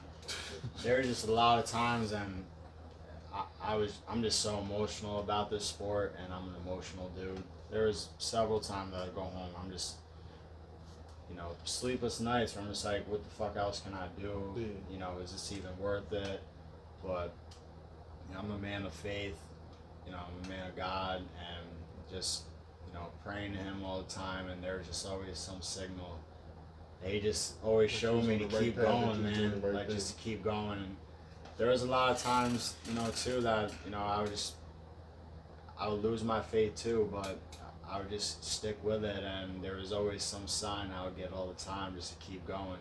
There were just a lot of times, and I'm just so emotional about this sport, and I'm an emotional dude. There was several times that I go home, I'm just, sleepless nights where I'm just like, what the fuck else can I do? Yeah. Is this even worth it? But I'm a man of faith, I'm a man of God, and just, praying to him all the time, and there's just always some signal. They just always show me to keep going, man, like just to keep going. And there was a lot of times, too, that, I would lose my faith too, but I would just stick with it, and there was always some sign I would get all the time just to keep going.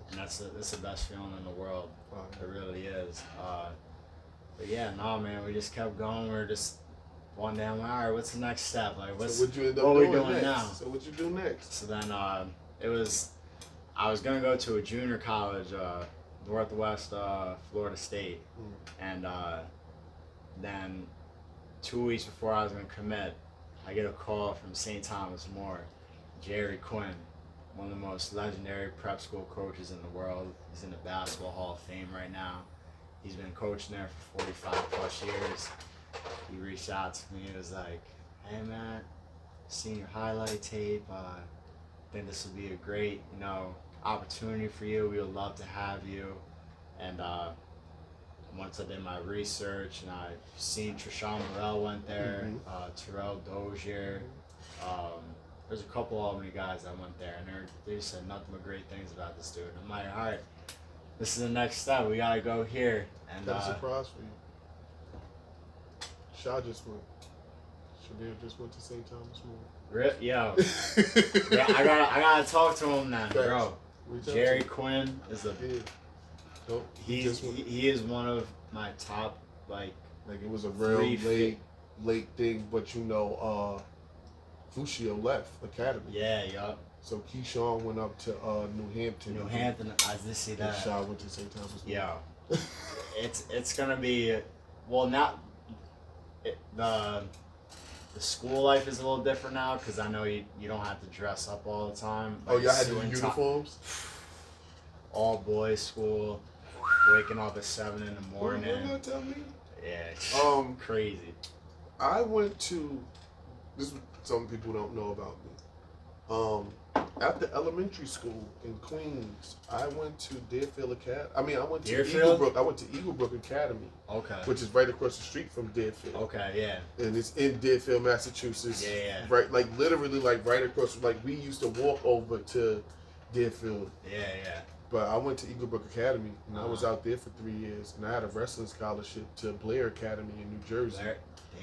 And that's the best feeling in the world. Wow. It really is. But yeah, no, man, we just kept going. We were just one day, I'm like, all right, what's the next step? Like, what are we doing next? now? So what you do next? So then I was gonna go to a junior college, Northwest Florida State, and then 2 weeks before I was gonna commit, I get a call from St. Thomas More, Jerry Quinn, one of the most legendary prep school coaches in the world. He's in the Basketball Hall of Fame right now. He's been coaching there for 45 plus years. He reached out to me and was like, hey man, seen your highlight tape. I think this would be a great, opportunity for you. We would love to have you. And once I did my research, and I seen Trishawn Morrell went there, Terrell Dozier. There's a couple Albany guys that went there, and they just said nothing but great things about this dude. I'm like, all right, this is the next step. We gotta go here. And that's a surprise for you. Shaw just went. Shamir just went to St. Thomas More. Yo, I gotta talk to him now, bro. Jerry Quinn is he is one of my top like it was a real late thing, but Fushio left Academy. Yeah, yup. So Keyshawn went up to New Hampton. I did see that. And Shaw went to St. Thomas. Yeah, it's gonna be the school life is a little different now because I know you don't have to dress up all the time. Like, y'all had to do uniforms? All boys school, waking up at 7 in the morning. What are you gonna tell me? Yeah, crazy. I went to, this is some people don't know about me. After elementary school in Queens, I went to Deerfield Academy. I went to Eaglebrook. I went to Eaglebrook Academy. Okay. Which is right across the street from Deerfield. Okay, yeah. And it's in Deerfield, Massachusetts. Yeah. Right, like literally, like right across. Like we used to walk over to Deerfield. Yeah. But I went to Eaglebrook Academy, and I was out there for 3 years, and I had a wrestling scholarship to Blair Academy in New Jersey.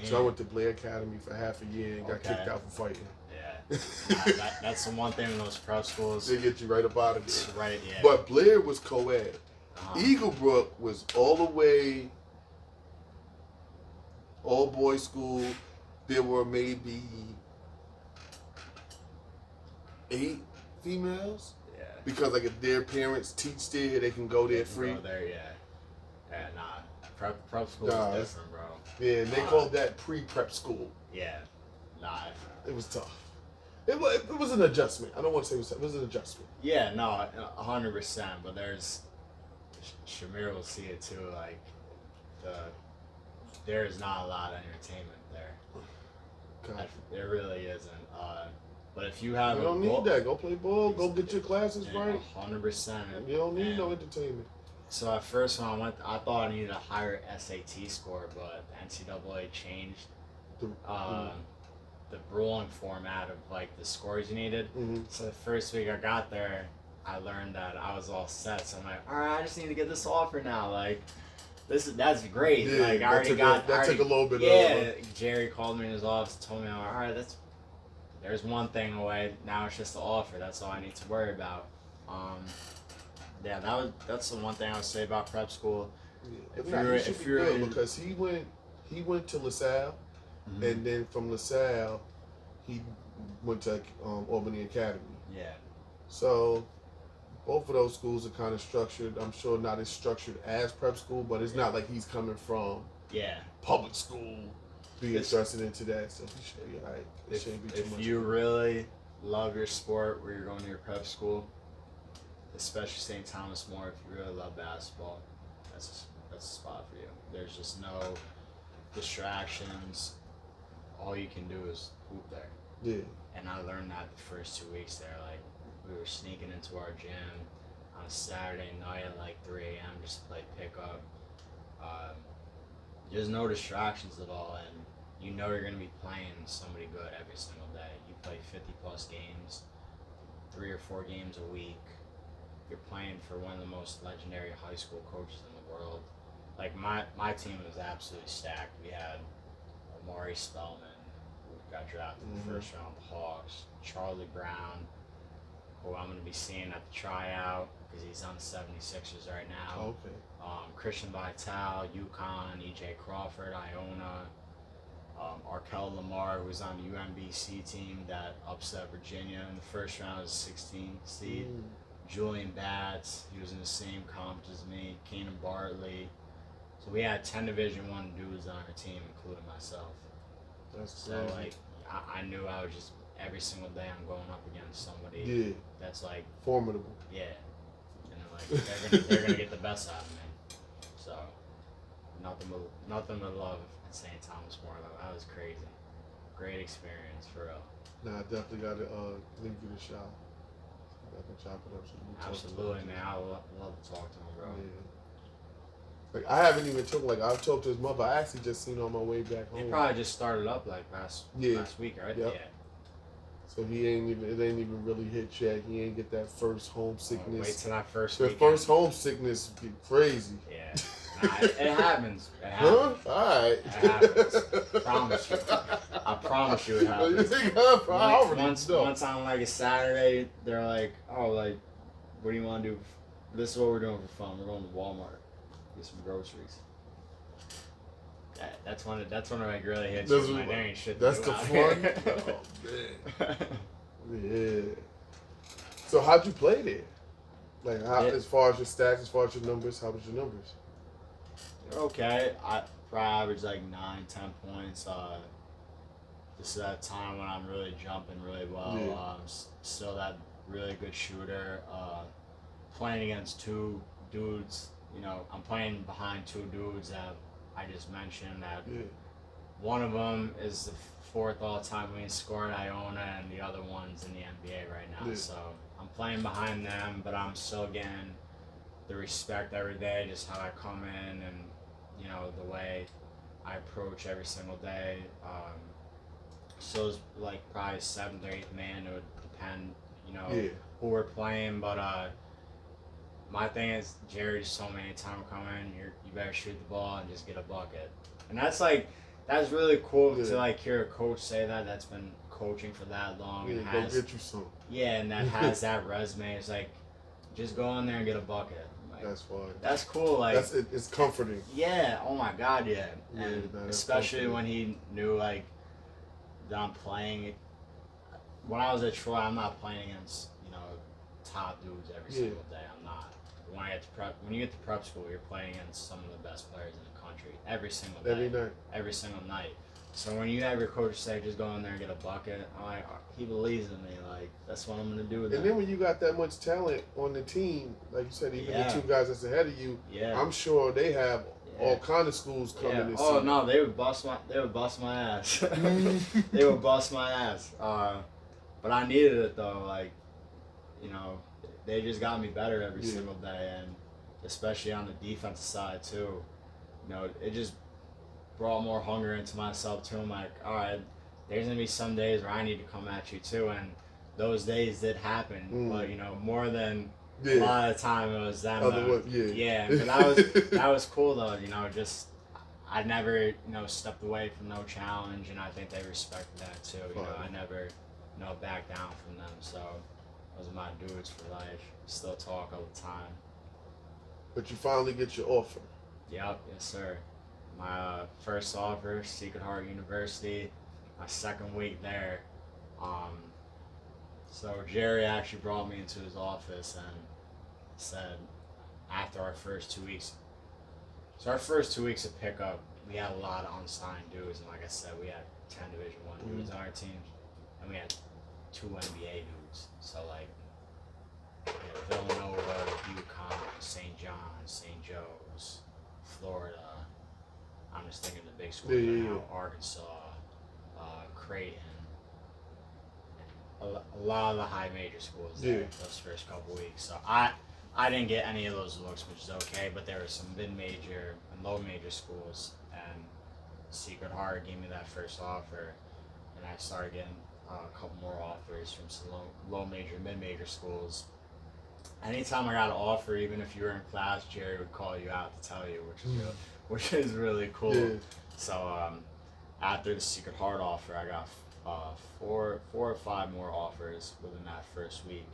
So I went to Blair Academy for half a year and got kicked out for fighting. Yeah, that's the one thing in those prep schools. They get you right up out of there. Right, yeah. But Blair was co-ed. Eaglebrook was all the way, all boys school. There were maybe 8 females. Yeah. Because like if their parents teach there, they can go there free. Go there, yeah. Yeah, nah. Prep school is different, bro. Yeah, and they called that pre-prep school. Yeah. Nah. It was tough. It was an adjustment. I don't want to say it was tough. It was an adjustment. Yeah, no, 100%. But Shamir will see it too. Like, there is not a lot of entertainment there. There really isn't. But if you have you don't need that. Go play ball. Go get your classes right. 100%. You don't need no entertainment. So at first when I went, I thought I needed a higher SAT score, but NCAA changed the ruling format of like the scores you needed. Mm-hmm. So the first week I got there, I learned that I was all set. So I'm like, all right, I just need to get this offer now. Like, that's great. Yeah, like I already got that took a little bit. Yeah, Jerry called me in his office, told me, all right, there's one thing away. Now it's just the offer. That's all I need to worry about. Yeah, that's the one thing I would say about prep school. Yeah. If you're good, because he went to LaSalle, mm-hmm. and then from LaSalle, he went to Albany Academy. Yeah. So both of those schools are kind of structured. I'm sure not as structured as prep school, but it's not like he's coming from public school being thrusted into that. So he should be all right. It shouldn't be too much. If you really love your sport where you're going to your prep school, especially St. Thomas More, if you really love basketball, that's a spot for you. There's just no distractions. All you can do is hoop there. Yeah. And I learned that the first 2 weeks there. Like, we were sneaking into our gym on a Saturday night at like 3 a.m. just to play pickup. There's no distractions at all, and you know you're going to be playing somebody good every single day. You play 50-plus games, 3 or 4 games a week. You're playing for one of the most legendary high school coaches in the world. Like, my team was absolutely stacked. We had Amari Spellman, who got drafted in the first round, the Hawks, Charlie Brown, who I'm going to be seeing at the tryout because he's on the 76ers right now. Okay. Christian Vital, UConn, E.J. Crawford, Iona, Arkell Lamar, who was on the UMBC team that upset Virginia in the first round as a 16th seed. Julian Batts, he was in the same conference as me. Keenan Bartley. So we had 10 Division I dudes on our team, including myself. That's crazy. So like, I knew I was just every single day I'm going up against somebody that's like formidable. Yeah, and like they're gonna get the best out of me. So nothing but love at St. Thomas More. That was crazy. Great experience for real. Nah, I definitely got to give you the shot. I can chop it up. So absolutely, man. I love to talk to him, bro. Yeah. Like I haven't even I've talked to his mother. I actually just seen her on my way back home. He probably just started up like last week, right? Yep. Yeah. So it ain't even really hit yet. He ain't get that first homesickness. Wait till that first weekend. The first homesickness be crazy. Yeah. Nah, it happens. It happens. Huh? All right. It happens. I promise you it happens. Once on like a Saturday, they're like, oh, like, what do you want to do? This is what we're doing for fun. We're going to Walmart, get some groceries. That's when it like really hits you. Like, there ain't shit to do the out fun. Here. Oh man. Yeah. So how'd you play there? Like as far as your stats, as far as your numbers, how was your numbers? Okay. I probably averaged like 9-10 points. This is that time when I'm really jumping really well. Yeah. Still that really good shooter. Playing against 2 dudes. You know, I'm playing behind 2 dudes that I just mentioned that one of them is the 4th all-time leading scorer at Iona, and the other one's in the NBA right now. Yeah. So I'm playing behind them, but I'm still getting the respect every day, just how I come in and, you know, the way I approach every single day. So it's like probably 7th or 8th man. It would depend, you know, who we're playing, but my thing is, Jerry just told me anytime I come in, you better shoot the ball and just get a bucket. And that's really cool to like hear a coach say that. That's been coaching for that long. Yeah, and go get you some. Yeah, and that has that resume. It's like, just go in there and get a bucket. Like, that's fine. That's cool. Like it's comforting. Yeah. Oh my God. Yeah. And especially when he knew like that I'm playing. When I was at Troy, I'm not playing against top dudes every single day. I'm not. When you get to prep school, you're playing against some of the best players in the country every single day. Every single night. So when you have your coach say, just go in there and get a bucket, I'm like, he believes in me. Like, that's what I'm going to do with And then when you got that much talent on the team, like you said, even the 2 guys that's ahead of you, I'm sure they have all kind of schools coming and Oh, no, they would bust my ass. They would bust my ass. but I needed it though. Like, you know, they just got me better every Yeah. single day, and especially on the defensive side too. You know, it just brought more hunger into myself too. I'm like, all right, there's gonna be some days where I need to come at you too, and those days did happen. But you know, more than a lot of the time it was them. Yeah, but that was cool though. You know, just I never stepped away from no challenge, and I think they respected that too. You know, I never backed down from them. So those are my dudes for life. Still talk all the time. But you finally get your offer. Yep, yes sir. My first offer, Secret Heart University. My second week there. So Jerry actually brought me into his office and said, after our first 2 weeks. So our first 2 weeks of pickup, we had a lot of unsigned dudes, and like I said, we had 10 Division I dudes on our team, and we had 2 NBA dudes. So like, Villanova, UConn, St. John's, St. Joe's, Florida. I'm just thinking the big schools now. Arkansas, Creighton. A lot of the high major schools there those first couple weeks. So I didn't get any of those looks, which is okay, but there were some mid-major and low-major schools, and Secret Heart gave me that first offer, and I started getting a couple more offers from some low-major, mid-major schools. Anytime I got an offer, even if you were in class, Jerry would call you out to tell you, which is really cool. Yeah. So after the Secret Heart offer, I got four or five more offers within that first week,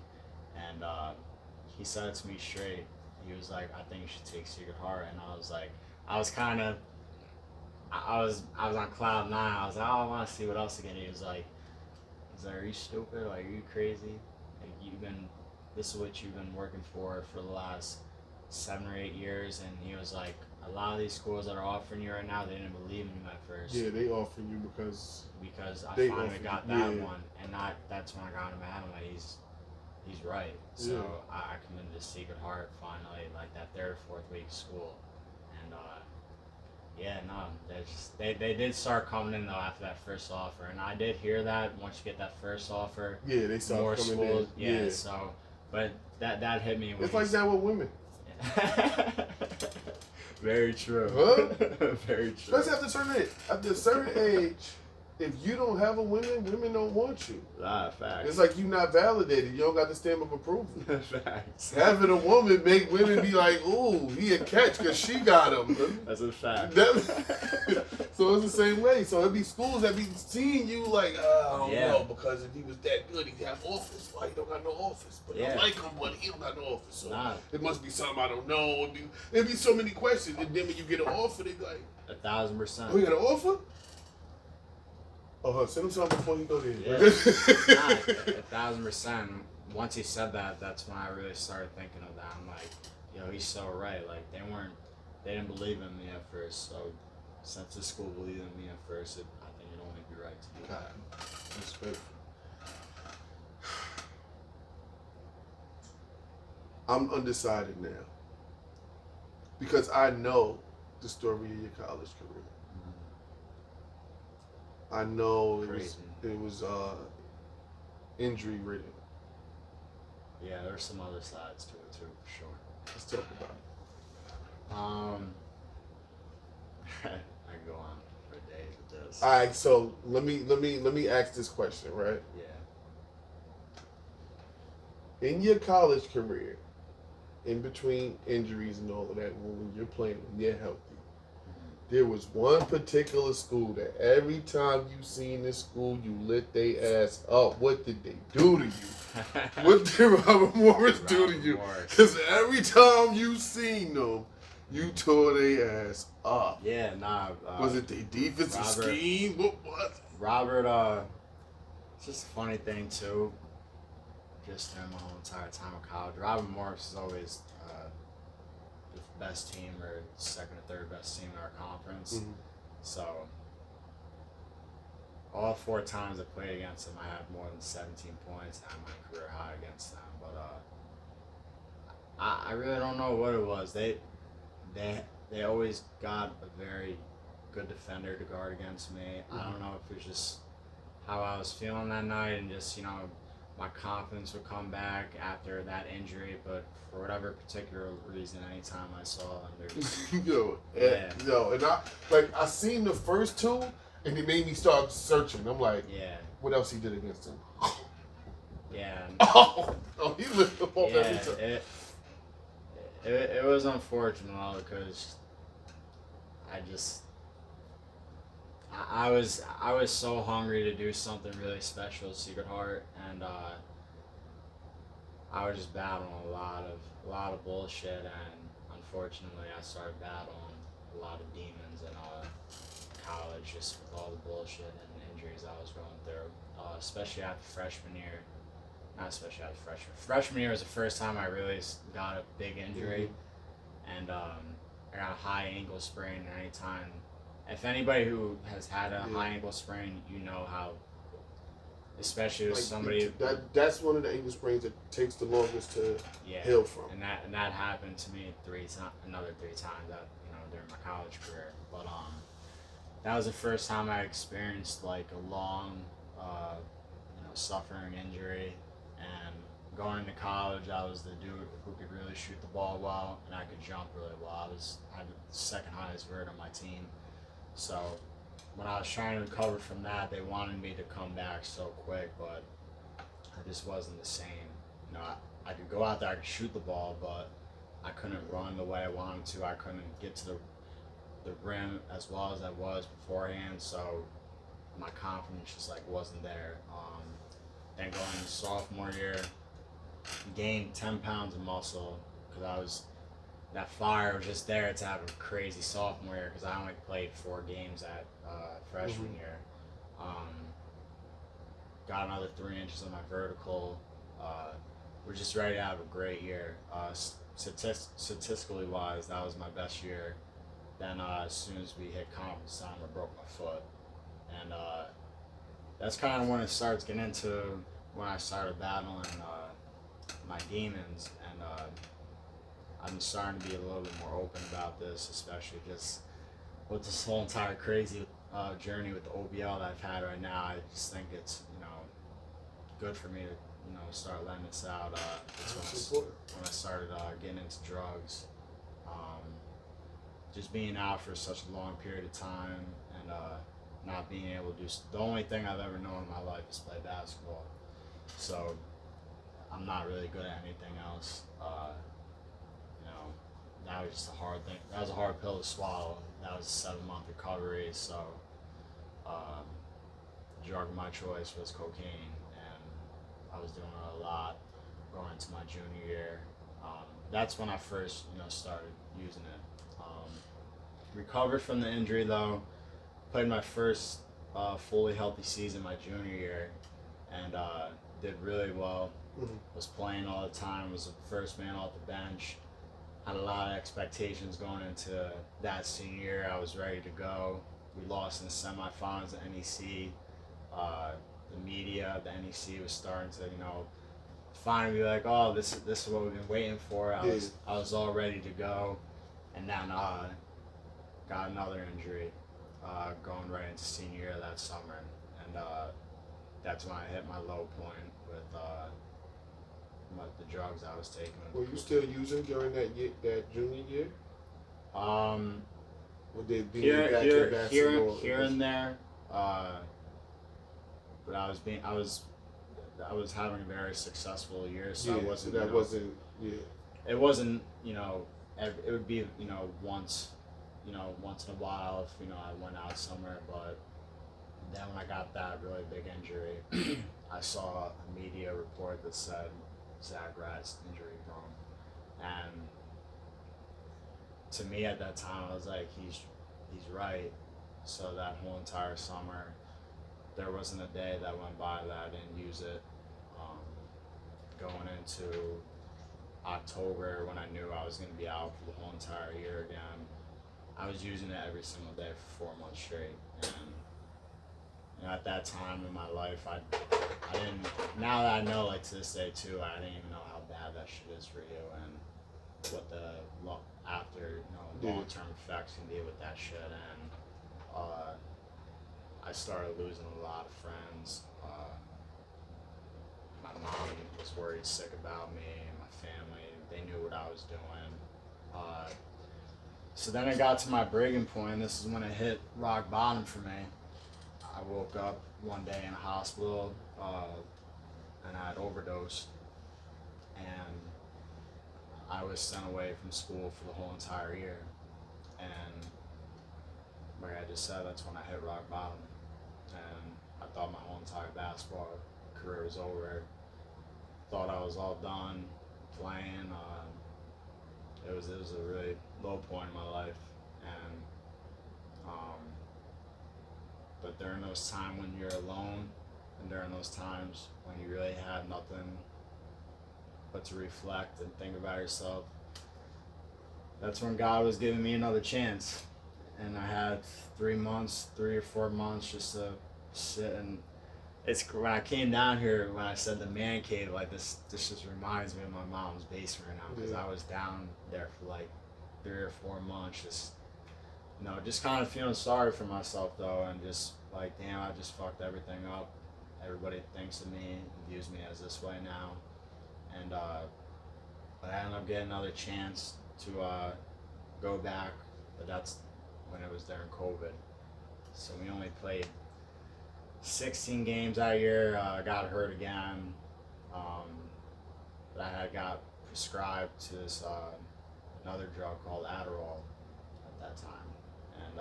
and he said it to me straight. He was like, "I think you should take Secret Heart," and I was like, I was on cloud nine. I was like, "Oh, I want to see what else again." He was like, "Are you stupid? Like, are you crazy? Like, this is what you've been working for the last 7 or 8 years," and he was like, "A lot of these schools that are offering you right now, they didn't believe in you at first." Yeah, they offer you because I finally got that one, and that's when I got him at him. Like, he's right. So I committed to Secret Heart finally, like that 3rd or 4th week of school, and they did start coming in though after that first offer, and I did hear that once you get that first offer, they start more coming schools, in. So, but that hit me. It's like that with women. Very true. Huh? Very true. Especially after a certain age, if you don't have a women don't want you. Facts. It's like you not validated. You don't got the stamp of approval. Facts. Having a woman make women be like, "Ooh, he a catch because she got him." That's a fact. So it's the same way. So it be schools that be seeing you like, I don't know, because if he was that good, he'd have office. Why he don't got no office? But I like him, but he don't got no office. So it must be something I don't know. It'd be so many questions, and then when you get an offer, they be like, 1,000%. "Oh, you got an offer?" Oh, send him something before you go there. Yeah. 1,000%. Once he said that, that's when I really started thinking of that. I'm like, yo, he's so right. Like, they didn't believe in me at first. So since the school believed in me at first, I think it'd only be right to do that. Respect. I'm undecided now because I know the story of your college career. I know it was injury ridden. Yeah, there's some other sides to it too, for sure. Let's talk about it. I can go on for days with this. All right, so let me ask this question, right? Yeah. In your college career, in between injuries and all of that, when you're playing, when you're healthy, there was one particular school that every time you seen this school, you lit they ass up. What did they do to you? What did Robert Morris do to you? Because every time you seen them, you tore their ass up. Yeah, nah. Was it the defensive scheme? What was it? Robert, it's just a funny thing too. Just during my whole entire time of college, Robert Morris is always the best team or second or third best team in our conference. Mm-hmm. So all 4 times I played against them, I had more than 17 points. I had my career high against them, but I really don't know what it was. They always got a very good defender to guard against me. I don't know if it was just how I was feeling that night, and just my confidence would come back after that injury. But for whatever particular reason, anytime I saw him, and I seen the first two, and it made me start searching. I'm like, what else he did against him? Yeah. Oh, he lifted up off every time. It was unfortunate because I was so hungry to do something really special at Secret Heart, and I was just battling a lot of bullshit, and unfortunately I started battling a lot of demons in college, just with all the bullshit and injuries I was going through, especially after freshman year. Not especially after freshman. Freshman year was the first time I really got a big injury, and I got a high ankle sprain. And anytime, if anybody who has had a high ankle sprain, you know how, especially with somebody that's one of the ankle sprains that takes the longest to heal from. And that happened to me another three times that during my college career. But that was the first time I experienced like a long, suffering injury. And going into college, I was the dude who could really shoot the ball well, and I could jump really well. I had the second highest vert on my team. So when I was trying to recover from that, they wanted me to come back so quick, but I just wasn't the same. I could go out there, I could shoot the ball, but I couldn't run the way I wanted to. I couldn't get to the rim as well as I was beforehand, so my confidence just wasn't there. Then going into sophomore year, gained 10 pounds of muscle because that fire was just there to have a crazy sophomore year because I only played 4 games at freshman year. Got another 3 inches on my vertical. We're just ready to have a great year. Statistically wise, that was my best year. Then as soon as we hit conference time, I broke my foot. And that's kind of when it starts getting into when I started battling my demons, and I'm starting to be a little bit more open about this, especially just with this whole entire crazy journey with the OBL that I've had right now. I just think it's good for me to start letting this out. It's when I started getting into drugs, just being out for such a long period of time, and not being able to do the only thing I've ever known in my life is play basketball. So I'm not really good at anything else. That was just a hard thing. That was a hard pill to swallow. That was a 7-month recovery. So the drug of my choice was cocaine, and I was doing it a lot going into my junior year. That's when I first started using it. Recovered from the injury though. Played my first fully healthy season my junior year, and did really well. Was playing all the time, was the first man off the bench. Had a lot of expectations going into that senior year. I was ready to go. We lost in the semifinals at NEC. The media, the NEC was starting to, finally be like, oh, this is what we've been waiting for. I was all ready to go, and then got another injury. Going right into senior year that summer, and that's when I hit my low point with the drugs I was taking. Were you still using during that junior year? Would they be here and there, but I was having a very successful year, so I wasn't. It wasn't. It would be once in a while if I went out somewhere, but then when I got that really big injury, I saw a media report that said Zach Radz injury prone, and to me at that time I was like, he's right. So that whole entire summer, there wasn't a day that went by that I didn't use it. Going into October, when I knew I was going to be out for the whole entire year again, I was using it every single day for 4 months straight. And at that time in my life, I didn't. Now that I know, to this day too, I didn't even know how bad that shit is for you, and what the long-term effects can be with that shit. And I started losing a lot of friends. My mom was worried sick about me, and my family, they knew what I was doing. So then it got to my breaking point. This is when it hit rock bottom for me. I woke up one day in a hospital, and I had overdosed, and I was sent away from school for the whole entire year. And like I just said, that's when I hit rock bottom, and I thought my whole entire basketball career was over. Thought I was all done playing. It was a really low point in my life, and but during those times when you're alone, and during those times when you really have nothing but to reflect and think about yourself, that's when God was giving me another chance. And I had 3 or 4 months just to sit. And it's when I came down here, when I said the man cave, like this just reminds me of my mom's basement right now, because I was down there for like 3 or 4 months, just just kind of feeling sorry for myself though, and just like, damn, I just fucked everything up. Everybody thinks of me and views me as this way now, and but I ended up getting another chance to go back, but that's when it was during COVID. So we only played 16 games that year. I got hurt again, but I had got prescribed to this another drug called Adderall at that time, and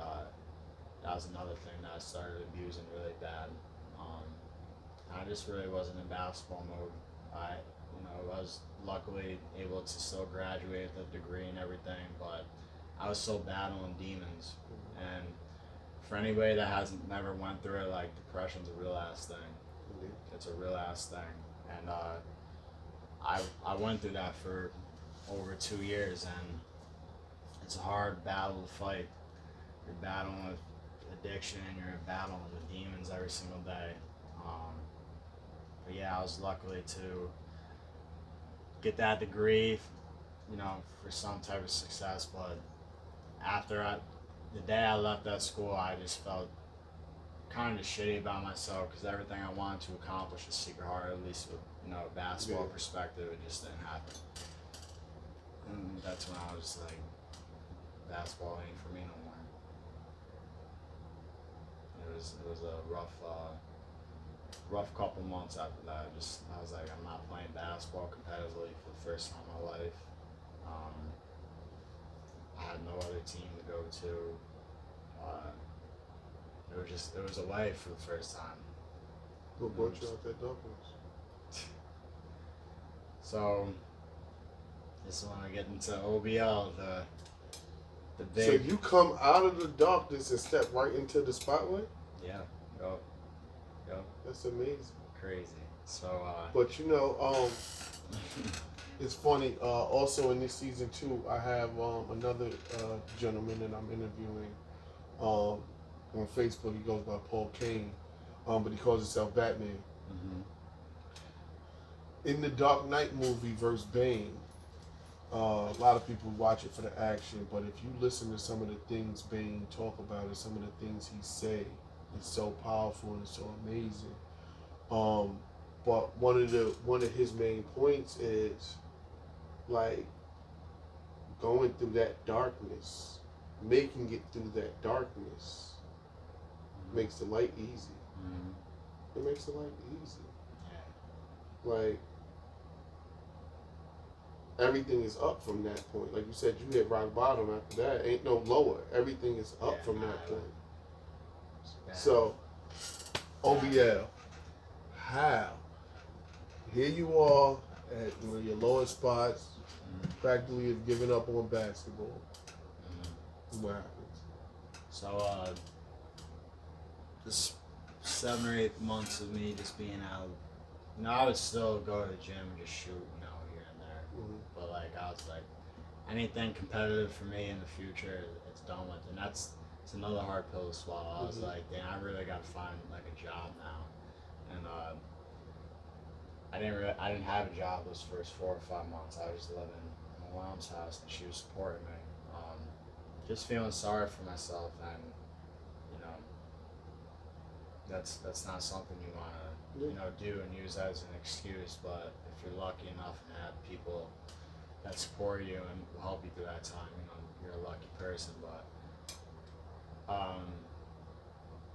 that was another thing that I started abusing really bad. I just really wasn't in basketball mode. I was luckily able to still graduate with a degree and everything, but I was still battling demons. And for anybody that hasn't never went through it, like, depression's a real ass thing. It's a real ass thing. And I went through that for over 2 years, and it's a hard battle to fight. You're battling with addiction, you're battling with demons every single day. But yeah, I was lucky to get that degree, for some type of success. But after the day I left that school, I just felt kind of shitty about myself, because everything I wanted to accomplish with Secret Heart, at least with a basketball perspective, it just didn't happen. And that's when I was like, basketball ain't for me no more. It was a rough couple months after that. I was like, I'm not playing basketball competitively for the first time in my life. I had no other team to go to. It was away for the first time. What brought you out that darkness? So this is when I get into OBL, the big. So you come out of the darkness and step right into the spotlight? Yeah. Go. That's amazing. Crazy. So. But it's funny. Also in this season too, I have another gentleman that I'm interviewing on Facebook. He goes by Paul Kane, but he calls himself Batman. Mm-hmm. In the Dark Knight movie versus Bane, a lot of people watch it for the action, but if you listen to some of the things Bane talk about and some of the things he say, it's so powerful and so amazing. But one of his main points is like going through that darkness, making it through that darkness makes the light easy. Mm-hmm. It makes the light easy. Yeah. Like everything is up from that point. Like you said, you hit rock bottom after that. Ain't no lower. Everything is up from that point. So, OBL, how? Here you are at one of your lowest spots, practically have given up on basketball. What happens? So, this 7 or 8 months of me just being out, I would still go to the gym and just shoot, here and there. Mm-hmm. But like, I was like, anything competitive for me in the future, it's done with. And it's another hard pill to swallow. I was like, damn, I really got to find like a job now. And I didn't have a job those first 4 or 5 months. I was just living in my mom's house, and she was supporting me. Just feeling sorry for myself, and that's not something you want to do and use as an excuse. But if you're lucky enough and have people that support you and will help you through that time, you're a lucky person. But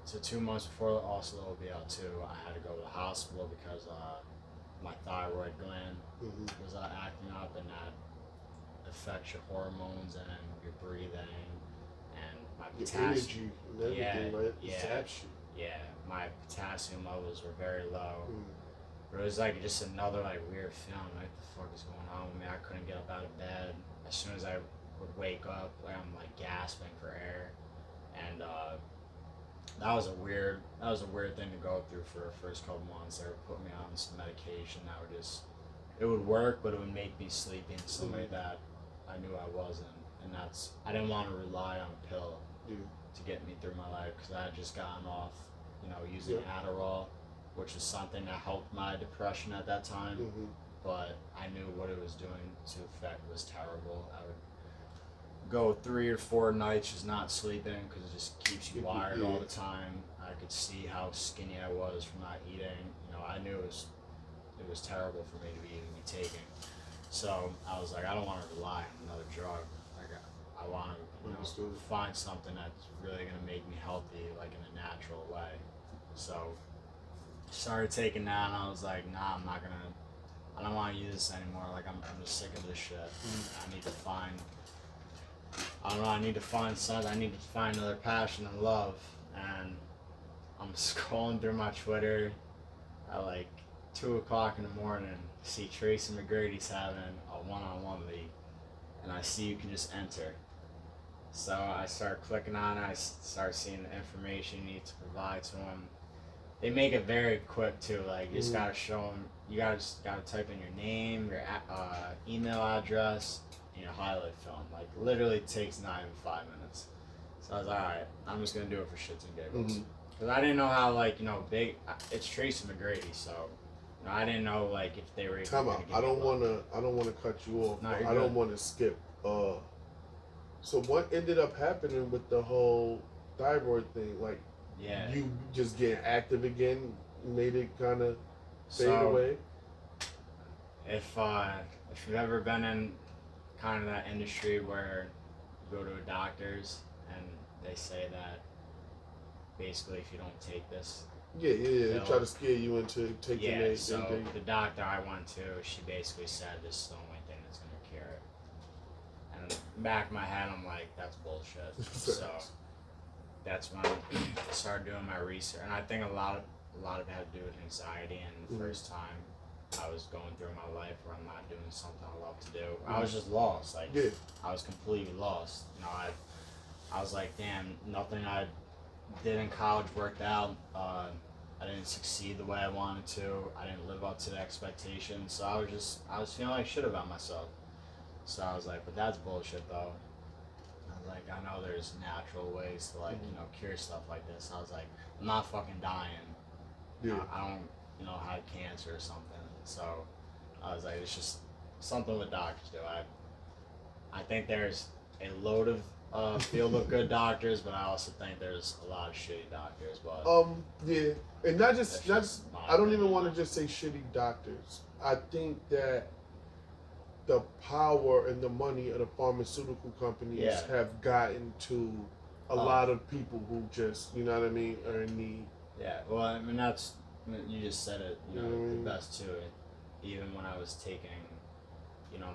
so 2 months before also the OBL too, I had to go to the hospital because my thyroid gland was acting up, and that affects your hormones and your breathing and my potassium. Energy and everything, right? Yeah, my potassium levels were very low. But it was like just another like weird feeling. Like, the fuck is going on with me? I couldn't get up out of bed. As soon as I would wake up, like, I'm like gasping for air, and that was a weird thing to go through for the first couple months. They were putting me on some medication that would it would work, but it would make me sleepy in some way that I knew I wasn't, and I didn't want to rely on a pill to get me through my life, because I had just gotten off, using Adderall, which was something that helped my depression at that time, but I knew what it was doing to affect was terrible. I would go 3 or 4 nights just not sleeping because it just keeps you wired all the time. I could see how skinny I was from not eating. I knew it was terrible for me to be taking. So I was like, I don't want to rely on another drug. Like, I want to find something that's really going to make me healthy, like in a natural way. So I started taking that, and I was like, nah, I don't want to use this anymore. Like, I'm just sick of this shit. I need to find something. I need to find another passion and love. And I'm scrolling through my Twitter at like 2 o'clock in the morning, see Tracy McGrady's having a one-on-one league, and I see you can just enter. So I start clicking on it. I start seeing the information you need to provide to them. They make it very quick too. Like, you just gotta show them. You gotta type in your name, your email address, and your highlight film. Like, literally takes not even 5 minutes. So I was like, all right, I'm just gonna do it for shits and giggles. Because I didn't know how big. It's Tracy McGrady, so I didn't know if they were. Time out. I don't wanna cut you off. No, I don't want to skip. So what ended up happening with the whole thyroid thing? Like, you just getting active again made it kind of fade away? If you've ever been in kind of that industry where you go to a doctor's and they say that basically if you don't take this, they try to scare you into taking it. So the doctor I went to, she basically said this is the only thing that's going to cure it. And in the back of my head, I'm like, that's bullshit. So that's when I started doing my research, and I think a lot of it had to do with anxiety. And the first time I was going through my life where I'm not doing something I love to do, I was just lost. I was completely lost. I was like, damn, nothing I did in college worked out. I didn't succeed the way I wanted to. I didn't live up to the expectations. So I was feeling like shit about myself. So I was like, but that's bullshit though. I was like, I know there's natural ways to cure stuff like this. I was like, I'm not fucking dying. I don't have cancer or something. So I was like, it's just something what doctors do. I think there's a load of field of good doctors, but I also think there's a lot of shitty doctors. But and not just I don't even want to just say shitty doctors. I think that the power and the money of the pharmaceutical companies have gotten to a lot of people who just, you know what I mean, are in need. Yeah, well, I mean, you just said it, the best too. Even when I was taking,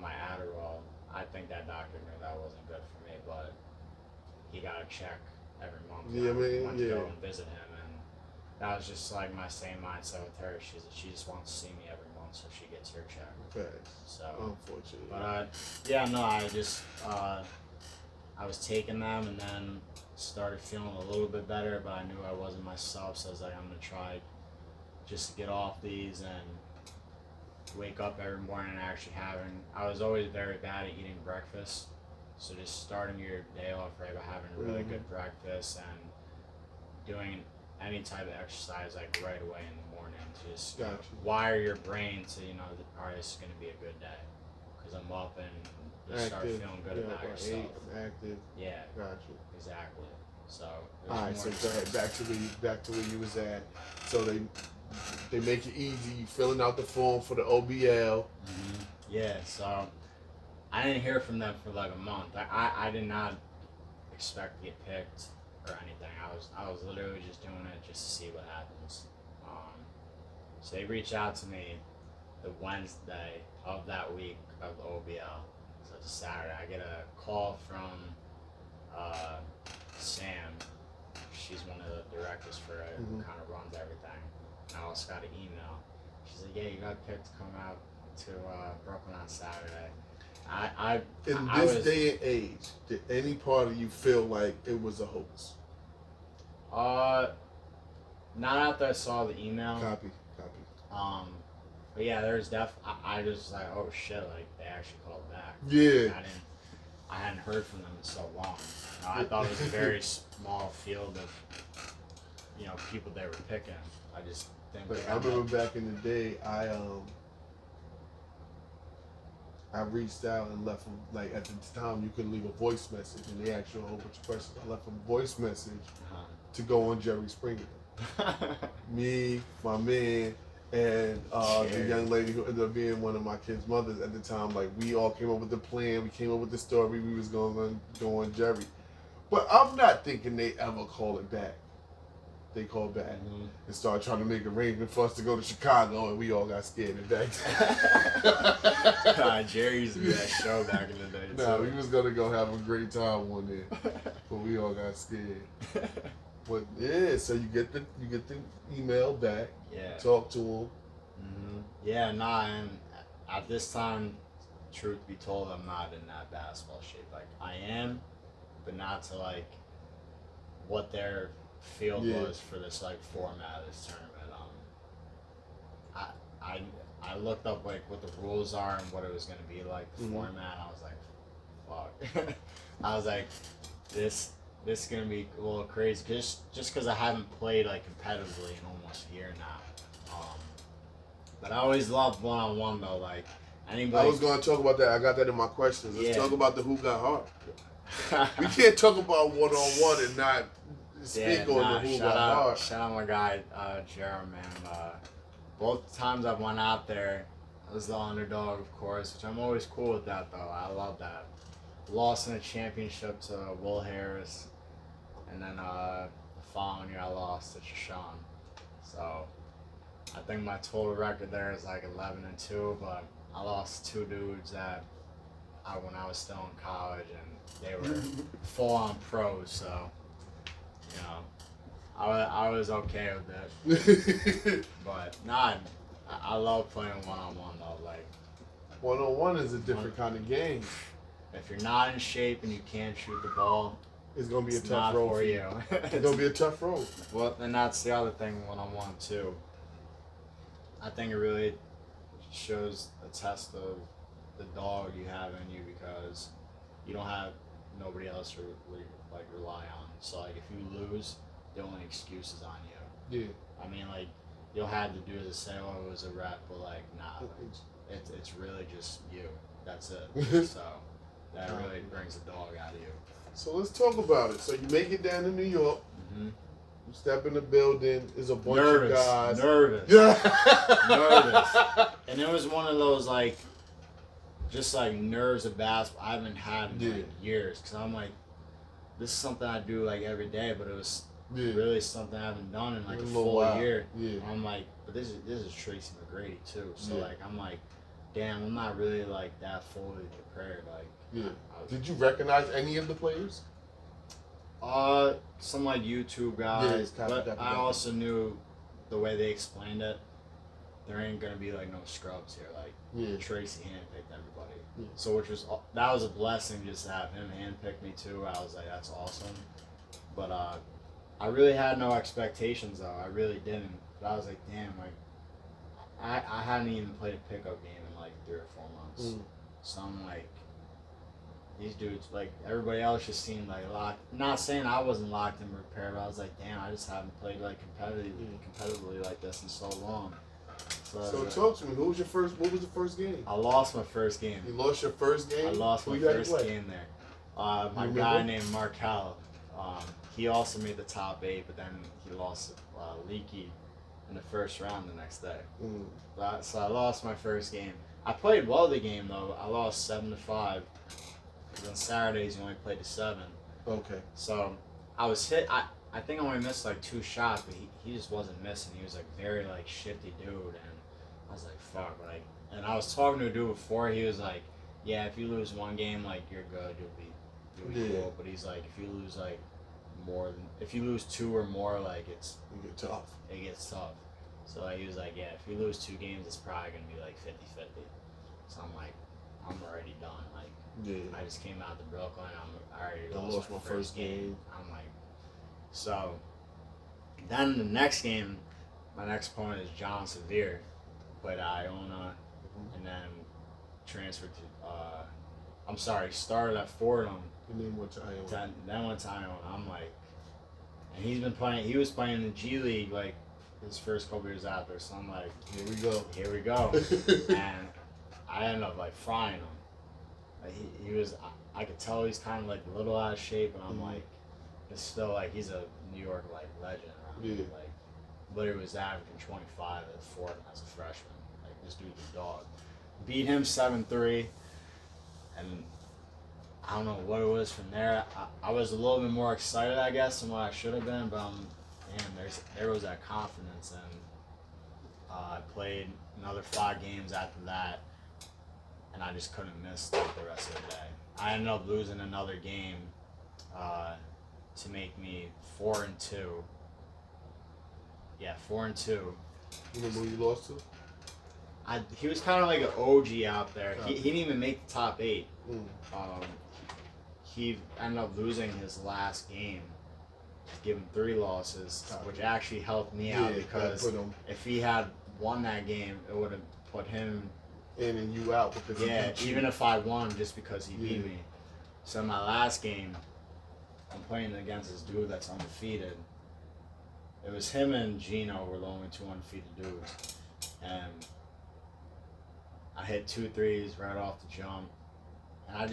my Adderall, I think that doctor knew that wasn't good for me, but he got a check every month. I went to go and visit him, and that was just like my same mindset with her. She just wants to see me every month, so she gets her check. Okay. So unfortunately. But I was taking them, and then started feeling a little bit better, but I knew I wasn't myself, so I was like, I'm gonna try just to get off these and wake up every morning and actually I was always very bad at eating breakfast, so just starting your day off right by having a really good breakfast and doing any type of exercise right away in the morning to just wire your brain to, all right, this is gonna be a good day, because I'm up and you start feeling good about yourself. I'm active. Yeah. Got you. Exactly. So All right, so go ahead, back to where you was at. So they make it easy. You filling out the form for the OBL. Mm-hmm. Yeah, so I didn't hear from them for like a month. I did not expect to get picked or anything. I was literally just doing it just to see what happens. So they reached out to me the Wednesday of that week of the OBL. So it's a Saturday. I get a call from Sam. She's one of the directors for it, who kind of runs everything. And I also got an email. She's like, "Yeah, you got picked to come out to Brooklyn on Saturday." In this day and age, did any part of you feel like it was a hoax? Not after I saw the email. Copy. But yeah, there's I just like, oh shit, like they actually called back. Yeah. I hadn't heard from them in so long. I thought it was a very small field of, people they were picking. I just think. But I remember back in the day, I reached out and left them, like at the time you could leave a voice message and they asked you a whole bunch of questions. I left them a voice message to go on Jerry Springer. Me, my man, and the young lady who ended up being one of my kids' mothers at the time, like we all came up with the plan, we came up with the story, we was going to go on Jerry. But I'm not thinking they ever call it back. They called back and started trying to make arrangements for us to go to Chicago, and we all got scared and back. Jerry used to be that show back in the day. No, we was gonna go have a great time one day, but we all got scared. But yeah, so you get the email back. Yeah. Talk to them. Yeah, and at this time, truth be told, I'm not in that basketball shape. Like I am, but not to like what their field was for this like format of this tournament. I looked up like what the rules are and what it was gonna be like, the format. I was like, fuck. I was like, this is gonna be a little crazy, just because I haven't played like competitively in almost a year now. But I always loved one-on-one though. Like anybody. I was gonna talk about that. I got that in my questions. Let's talk about the Who Got Heart. We can't talk about one-on-one and not speak on the Who Got Heart. Shout out my guy Jeremy, man. Both times I went out there, I was the underdog, of course, which I'm always cool with that though. I love that. Lost in a championship to Will Harris, and then the following year I lost to Shashawn. So I think my total record there is like 11-2, but I lost 2 dudes when I was still in college, and they were full-on pros. So I was okay with it. But I love playing one-on-one though. Like one-on-one is a different kind of game. If you're not in shape and you can't shoot the ball, it's gonna be a tough road for you. It's gonna be a tough road. Well, and that's the other thing one-on-one too. I think it really shows a test of the dog you have in you, because you don't have nobody else to like rely on. So like if you lose, the only excuse is on you. Yeah. I mean, like you'll have to do is say, "Oh, it was a rep," but like nah, it's really just you. That's it. So that really brings the dog out of you. So let's talk about it. So you make it down to New York. You step in the building. There's a bunch of guys. Nervous. And it was one of those like, just like nerves of basketball I haven't had in like years. Cause I'm like, this is something I do like every day, but it was really something I haven't done in like a full year. Yeah. And I'm like, but this is Tracy McGrady too. So like I'm like, damn, I'm not really like that fully prepared. Like, did you recognize any of the players? Some like YouTube guys, but I also knew the way they explained it. There ain't gonna be like no scrubs here. Like Tracy handpicked everybody, so that was a blessing just to have him handpick me too. I was like, that's awesome. But I really had no expectations though. I really didn't. But I was like, damn, like I hadn't even played a pickup game in like 3 or 4 months. So I'm like, these dudes, like everybody else just seemed like locked. Not saying I wasn't locked and prepared, but I was like, damn, I just haven't played like competitively like this in so long. So talk to me. What was the first game? I lost my first game. You lost your first game? I lost my first game there. My guy named Markel. He also made the top 8, but then he lost Leaky in the first round the next day. So I lost my first game. I played well the game though. I lost 7-5. Because on Saturdays you only played to 7. Okay. So I was hit. I think I only missed like 2 shots, but he just wasn't missing. He was like very like shifty dude, and I was like fuck like. And I was talking to a dude before. He was like, yeah, if you lose one game, like you're good, you'll be cool. But he's like, if you lose like if you lose 2 or more, like it gets tough. So like, he was like, yeah, if you lose 2 games, it's probably gonna be like 50-50. So I'm like, I'm already done. Like, I just came out to Brooklyn. I already lost my first game. I'm like, so then the next game, my next opponent is John Severe, played at Iona, and then transferred to, started at Fordham. And then went to Iona. Then went to Iona. I'm like, and he was playing in the G League like his first couple years out there. So I'm like, here we go. And I ended up like frying him. Like he was, I could tell he's kind of like a little out of shape, and I'm like, it's still like he's a New York like legend around here. Like, but it was averaging 25 at Fordham as a freshman. Like this dude's a dog. Beat him 7-3, and I don't know what it was from there. I was a little bit more excited, I guess, than what I should have been, but there was that confidence, and I played another 5 games after that, and I just couldn't miss like, the rest of the day. I ended up losing another game to make me 4-2. Yeah, 4-2. You remember who you lost to? He was kind of like an OG out there. He didn't even make the top 8. He ended up losing his last game, give him 3 losses, which actually helped me out because if he had won that game, it would have put him in and you out because he beat you. Even if I won, just because he beat me. So my last game, I'm playing against this dude that's undefeated. It was him and Gino were the only 2 undefeated dudes, and I hit 2 threes right off the jump, and I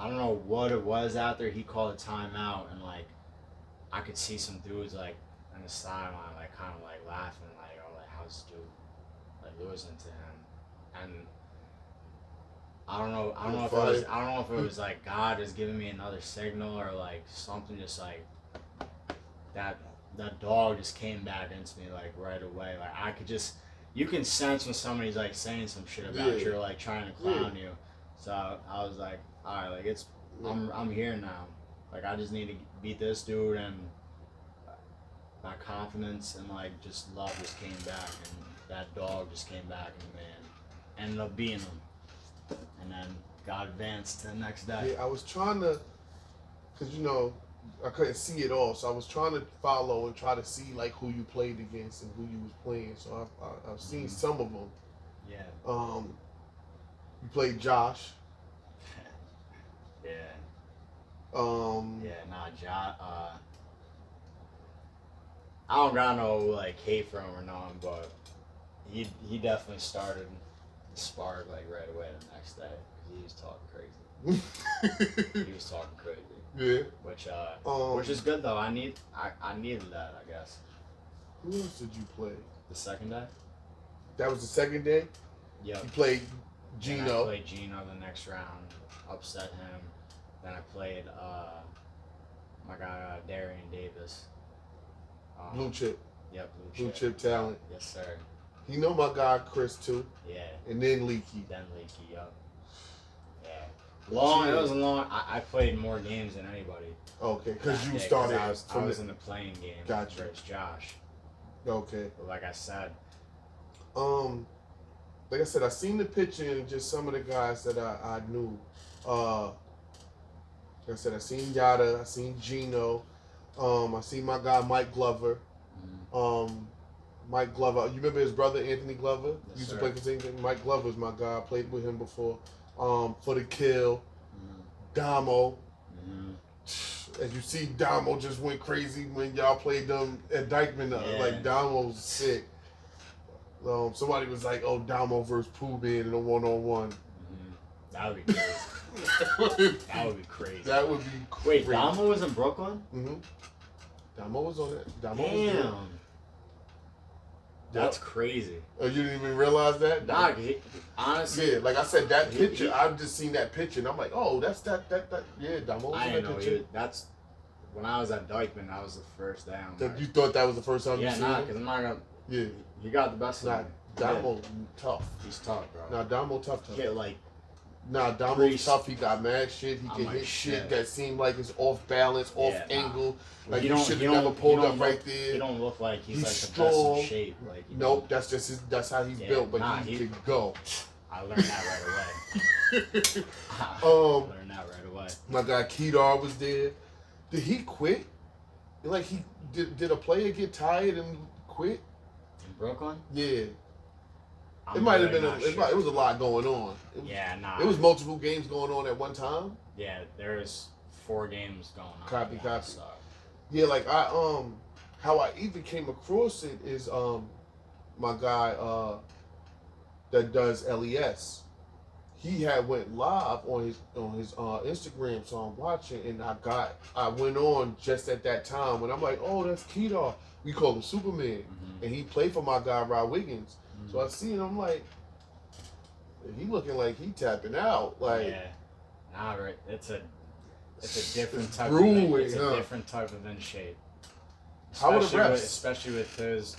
don't know what it was out there. He called a timeout, and like I could see some dudes like on the sideline like kind of like laughing like, oh, like how's this dude like losing to him, and I don't know if it was like God is giving me another signal or like something, just like that dog just came back into me like right away. Like I could just, you can sense when somebody's like saying some shit about you or like trying to clown you. So I was like, all right, like I'm here now. Like I just need to beat this dude, and my confidence and like just love just came back, and that dog just came back, and man, ended up beating him. And then got advanced to the next day. Yeah, I was trying to, because I couldn't see it all, so I was trying to follow and try to see like who you played against and who you was playing. So I've seen some of them. Yeah. You played Josh. Yeah. Josh. I don't got no like hate for him or nothing, but he definitely started the spark like right away the next day. He was talking crazy. He was talking crazy. Yeah. Which is good though. I needed that, I guess. Who else did you play? The second day. That was the second day? Yep. You played Gino. And I played Gino the next round, upset him. Then I played my guy Darian Davis. Blue chip. Yep, Blue chip talent. Yes, sir. You know my guy Chris too. Yeah. And then Leaky. Yep. Yeah. It was a long. I played more games than anybody. Okay, because you started. I was in the playing game. Gotcha. Versus Josh. Okay. But like I said. Like I said, I seen the picture and just some of the guys that I knew. Like I said, I seen Yada, I seen Gino, I seen my guy Mike Glover. Mike Glover, you remember his brother Anthony Glover? Yes, Used sir. to play for St. Mike Glover's my guy. I played with him before. For the kill, Damo. As you see, Damo just went crazy when y'all played them at Dykeman. Like Damo was sick. Somebody was like, "Oh, Damo versus Pooh Man in a 1-on-1." That would be crazy. That would be crazy. That would be crazy. Wait, Damo was in Brooklyn? Mm-hmm. Damo was on it. Damo was Damn. there. That's crazy. Oh, you didn't even realize that? Nah, honestly. Yeah, like I said, that picture, I've just seen that picture, and I'm like, oh, that's that. Yeah, Damo was I in didn't that know picture. that's when I was at Dykeman. That was the first day. You thought that was the first time you seen him? because I'm not gonna. Yeah. He got the best of me. Damo tough. He's tough, bro. Nah, Damo tough. Yeah, like. Damo's tough. He got mad shit. He can hit shit that seemed like it's off balance, off angle. Like you should have never pulled up right there. He don't look like he's like strong. the best in shape. Like, nope, that's just that's how he's built. But he can go. I learned that right away. I learned that right away. My guy Kedar was there. Did he quit? Like he did a player get tired and quit? In Brooklyn? Yeah. It might have been. It was a lot going on. It was multiple games going on at one time. Yeah, there's 4 games going on. Copy. Yeah, like how I even came across it is my guy that does LES. He had went live on his Instagram, so I'm watching, and I went on just at that time when I'm like, oh, that's Kedar. We call him Superman, and he played for my guy Rod Wiggins. So I see him, I'm like, he looking like he tapping out. Like, yeah, nah, right. It's a different type. It's a different type of in shape. Especially with his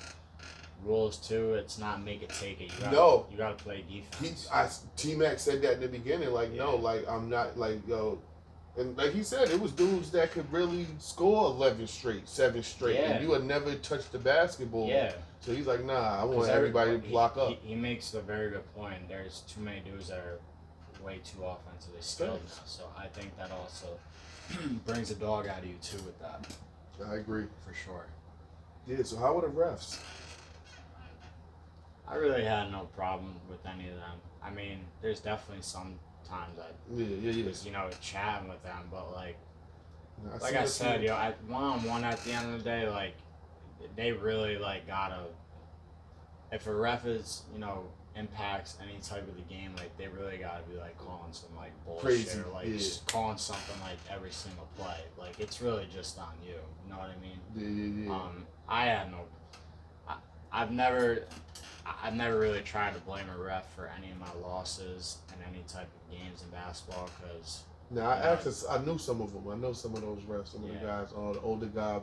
rules too. It's not make it take it. You gotta play defense. T-Mac said that in the beginning. Like, no, like I'm not like yo. And like he said, it was dudes that could really score 11 straight, 7 straight, and you would never touch the basketball. Yeah. So he's like, nah, I want everybody to block up. He makes a very good point. There's too many dudes that are way too offensively skilled. So I think that also brings a dog out of you too with that. I agree. For sure. Yeah, so how were the refs? I really had no problem with any of them. I mean, there's definitely some times I was, chatting with them, but like I said, at one-on-one at the end of the day, like, they really, like, gotta, if a ref is, impacts any type of the game, like, they really gotta be, like, calling some, like, bullshit, crazy, or, like, just calling something, like, every single play. Like, it's really just on you know what I mean? Yeah. I had no, I've never really tried to blame a ref for any of my losses in any type of games in basketball, because... Now, I knew some of them. I know some of those refs, some of the guys, the older guy,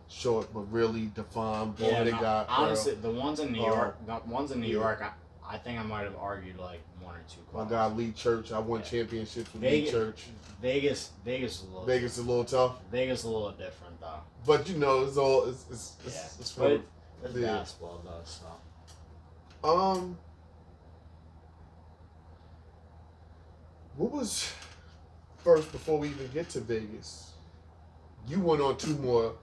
short but really defined, boy-headed guy. Honestly, the ones in New York, I think I might have argued like 1 or 2 calls. My guy Lee Church, I won championships with Lee Church. Vegas a little tough. Vegas a little different though. But it's fun. But it's basketball though, so. What was first before we even get to Vegas? You went on 2 more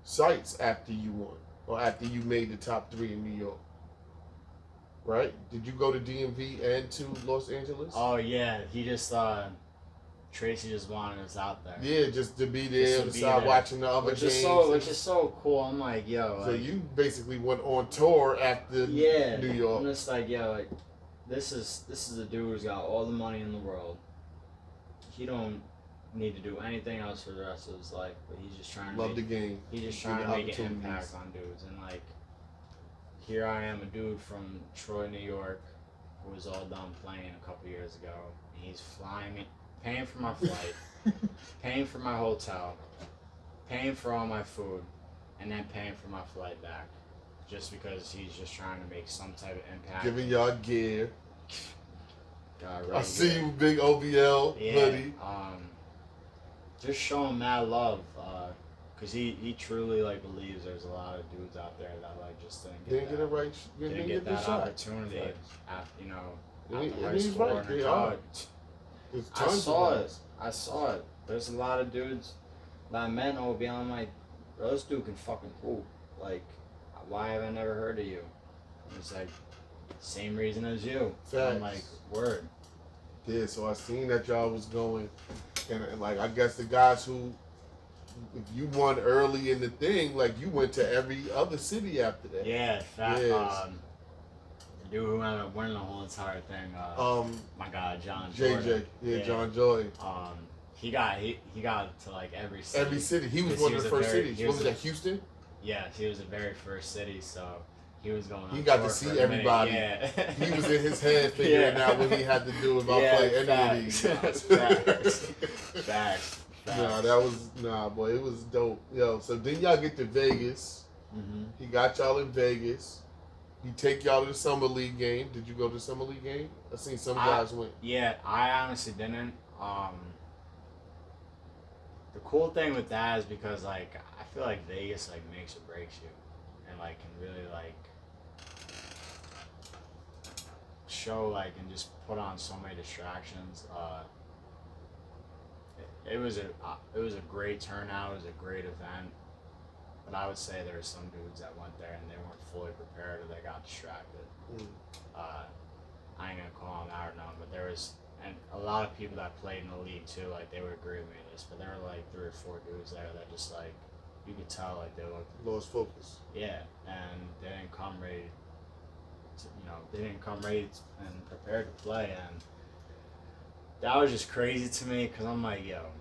sites after you won, or after you made the top 3 in New York, right? Did you go to DMV and to Los Angeles? Oh yeah, he just Tracy just wanted us out there. Yeah, just to be there, watching the other games. Which is so cool. I'm like, yo. So you basically went on tour after New York. I'm just like, yo, like, this is a dude who's got all the money in the world. He don't need to do anything else for the rest of his life, but he's just trying to love the game. He's just trying to make an impact on dudes, and like, here I am, a dude from Troy, New York, who was all done playing a couple years ago. And he's flying me, paying for my flight, paying for my hotel, paying for all my food, and then paying for my flight back. Just because he's just trying to make some type of impact. Giving y'all gear. God, I see you, big OBL hoodie. Just showing mad love, cause he truly like believes there's a lot of dudes out there that like just didn't get that opportunity. After high school or in college. I saw it. There's a lot of dudes that I met in OBL. I'm like, bro, this dude can fucking hoop. Like, why have I never heard of you? And it's like, same reason as you. I'm like, word. Yeah, so I seen that y'all was going, and like, I guess the guys who, if you won early in the thing, like, you went to every other city after that. Yeah, dude who ended up winning the whole entire thing. My God, John JJ, Jordan. yeah, John Joy. He got to like every city. Every city. He was one of the first cities. What was that, Houston? Yeah, he was the very first city, so he was going on. He got to see everybody. Yeah. He was in his head figuring out what he had to do if I play any of these. Facts. Nah, boy, it was dope. Yo, so then y'all get to Vegas. Mm-hmm. He got y'all in Vegas. He take y'all to the Summer League game. Did you go to the Summer League game? I seen some guys went. Yeah, I honestly didn't. The cool thing with that is because like I feel like Vegas like makes or breaks you, and like can really like show like and just put on so many distractions. It was a great turnout. It was a great event, but I would say there were some dudes that went there and they weren't fully prepared or they got distracted. I ain't gonna call them out or nothing, but there was. And a lot of people that played in the league too, like they would agree with me on this, but there were like 3 or 4 dudes there that just like you could tell like they lost focus. Yeah, and they didn't come ready. They didn't come ready and prepared to play, and that was just crazy to me because I'm like, yo,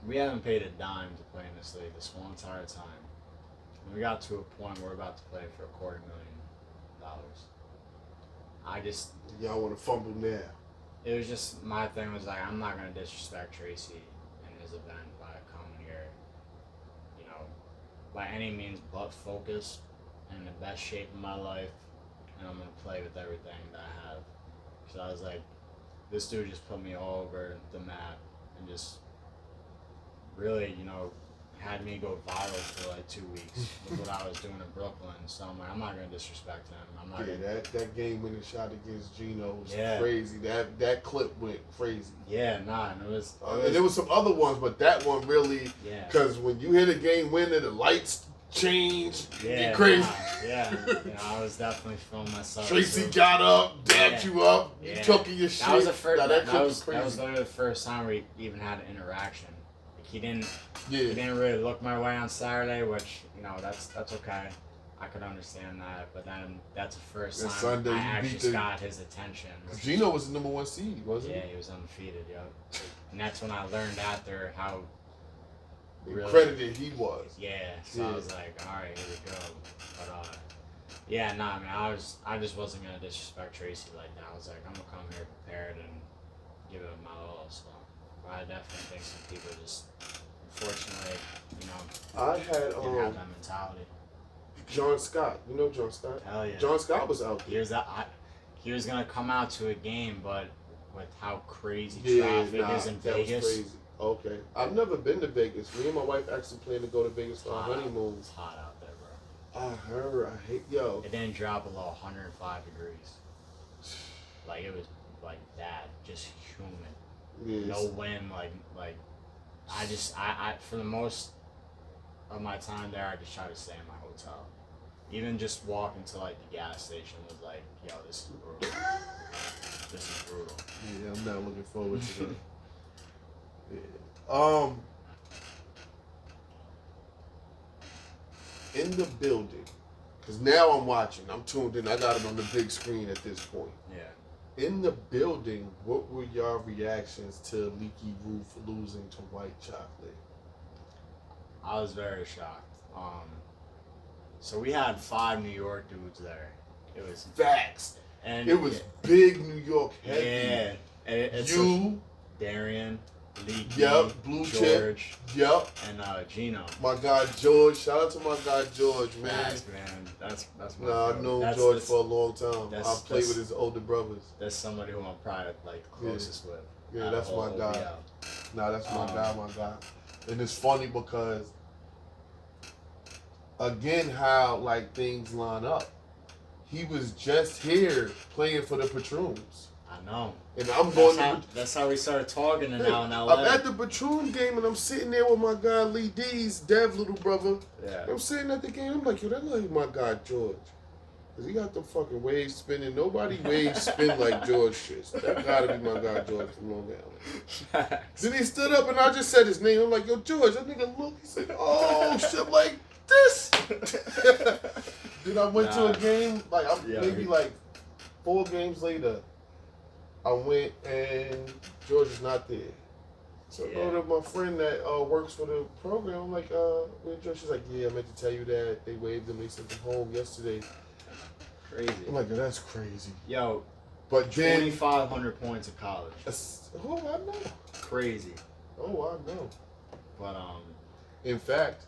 we haven't paid a dime to play in this league this whole entire time. And we got to a point where we're about to play for $250,000. Y'all want to fumble now. It was just, my thing was like, I'm not going to disrespect Tracy in his event by coming here, by any means but focused and in the best shape of my life, and I'm going to play with everything that I have. So I was like, this dude just put me all over the map and just really, had me go viral for like 2 weeks with what I was doing in Brooklyn. So I'm like, I'm not gonna disrespect him. That game winning shot against Gino was Yeah. crazy. That clip went crazy. Yeah, and it was. And there was some other ones, but that one really, because when you hit a game winner, the lights change. Yeah, crazy. I was definitely feeling myself. Tracy got up, dapped you up, you choking your shit. That was the first. That was literally the first time we even had an interaction. He didn't really look my way on Saturday, which that's okay. I could understand that, but then that's the first time Sunday, I actually got his attention. Gino was the #1 seed, wasn't he? Yeah, he was undefeated, and that's when I learned after how credited he was. Yeah, so I was like, all right, here we go. But I just wasn't gonna disrespect Tracy like that. I was like, I'm gonna come here prepared and give it my all. So. I definitely think some people just, unfortunately, I had didn't have that mentality. John Scott, you know John Scott? Hell yeah. John Scott was out there. He was gonna come out to a game, but with how crazy traffic is in Vegas. Was crazy. Okay, I've never been to Vegas. Me and my wife actually plan to go to Vegas for our honeymoon. It's hot out there, bro. I hate It didn't drop below 105 degrees. Like it was like that, just humid. Yes. No wind, like I for the most of my time there, I just try to stay in my hotel. Even just walking to like the gas station was like, yo, this is brutal. This is brutal. Yeah, I'm not looking forward to that. In the building, because now I'm watching. I'm tuned in. I got it on the big screen at this point. Yeah. In the building, what were your reactions to Leaky Roof losing to White Chocolate? I was very shocked. So we had 5 New York dudes there. It was facts, and it was big New York heavy. Yeah, it's you, Darian, Leaky, Blue George, Chip, and Gino. My guy George. Shout out to my guy George, man. Thanks, man. That's my I've known George for a long time. I've played with his older brothers. That's somebody who I'm probably like closest with. Yeah, that's my guy. OBL. That's my guy. And it's funny because again how like things line up. He was just here playing for the Patroons. I know. And I'm that's how we started talking now in LA. I'm at the Patroon game and I'm sitting there with my guy Lee D's, Dev little brother. Yeah. I'm sitting at the game, I'm like, yo, that like my guy George. Cause he got the fucking waves spinning. Nobody waves spin like George shit. That gotta be my guy George from Long Island. Then he stood up and I just said his name. I'm like, yo, George, that nigga look. He said, oh shit, I'm like this. Then I went to a game, like maybe like 4 games later, I went and George is not there. So I go to my friend that works for the program. I'm like, where's George? She's like, yeah, I meant to tell you that they waived him. They sent him home yesterday. Crazy. I'm like, that's crazy. Yo, but 2,500 points of college. Oh, I know. Crazy. Oh, I know. But in fact,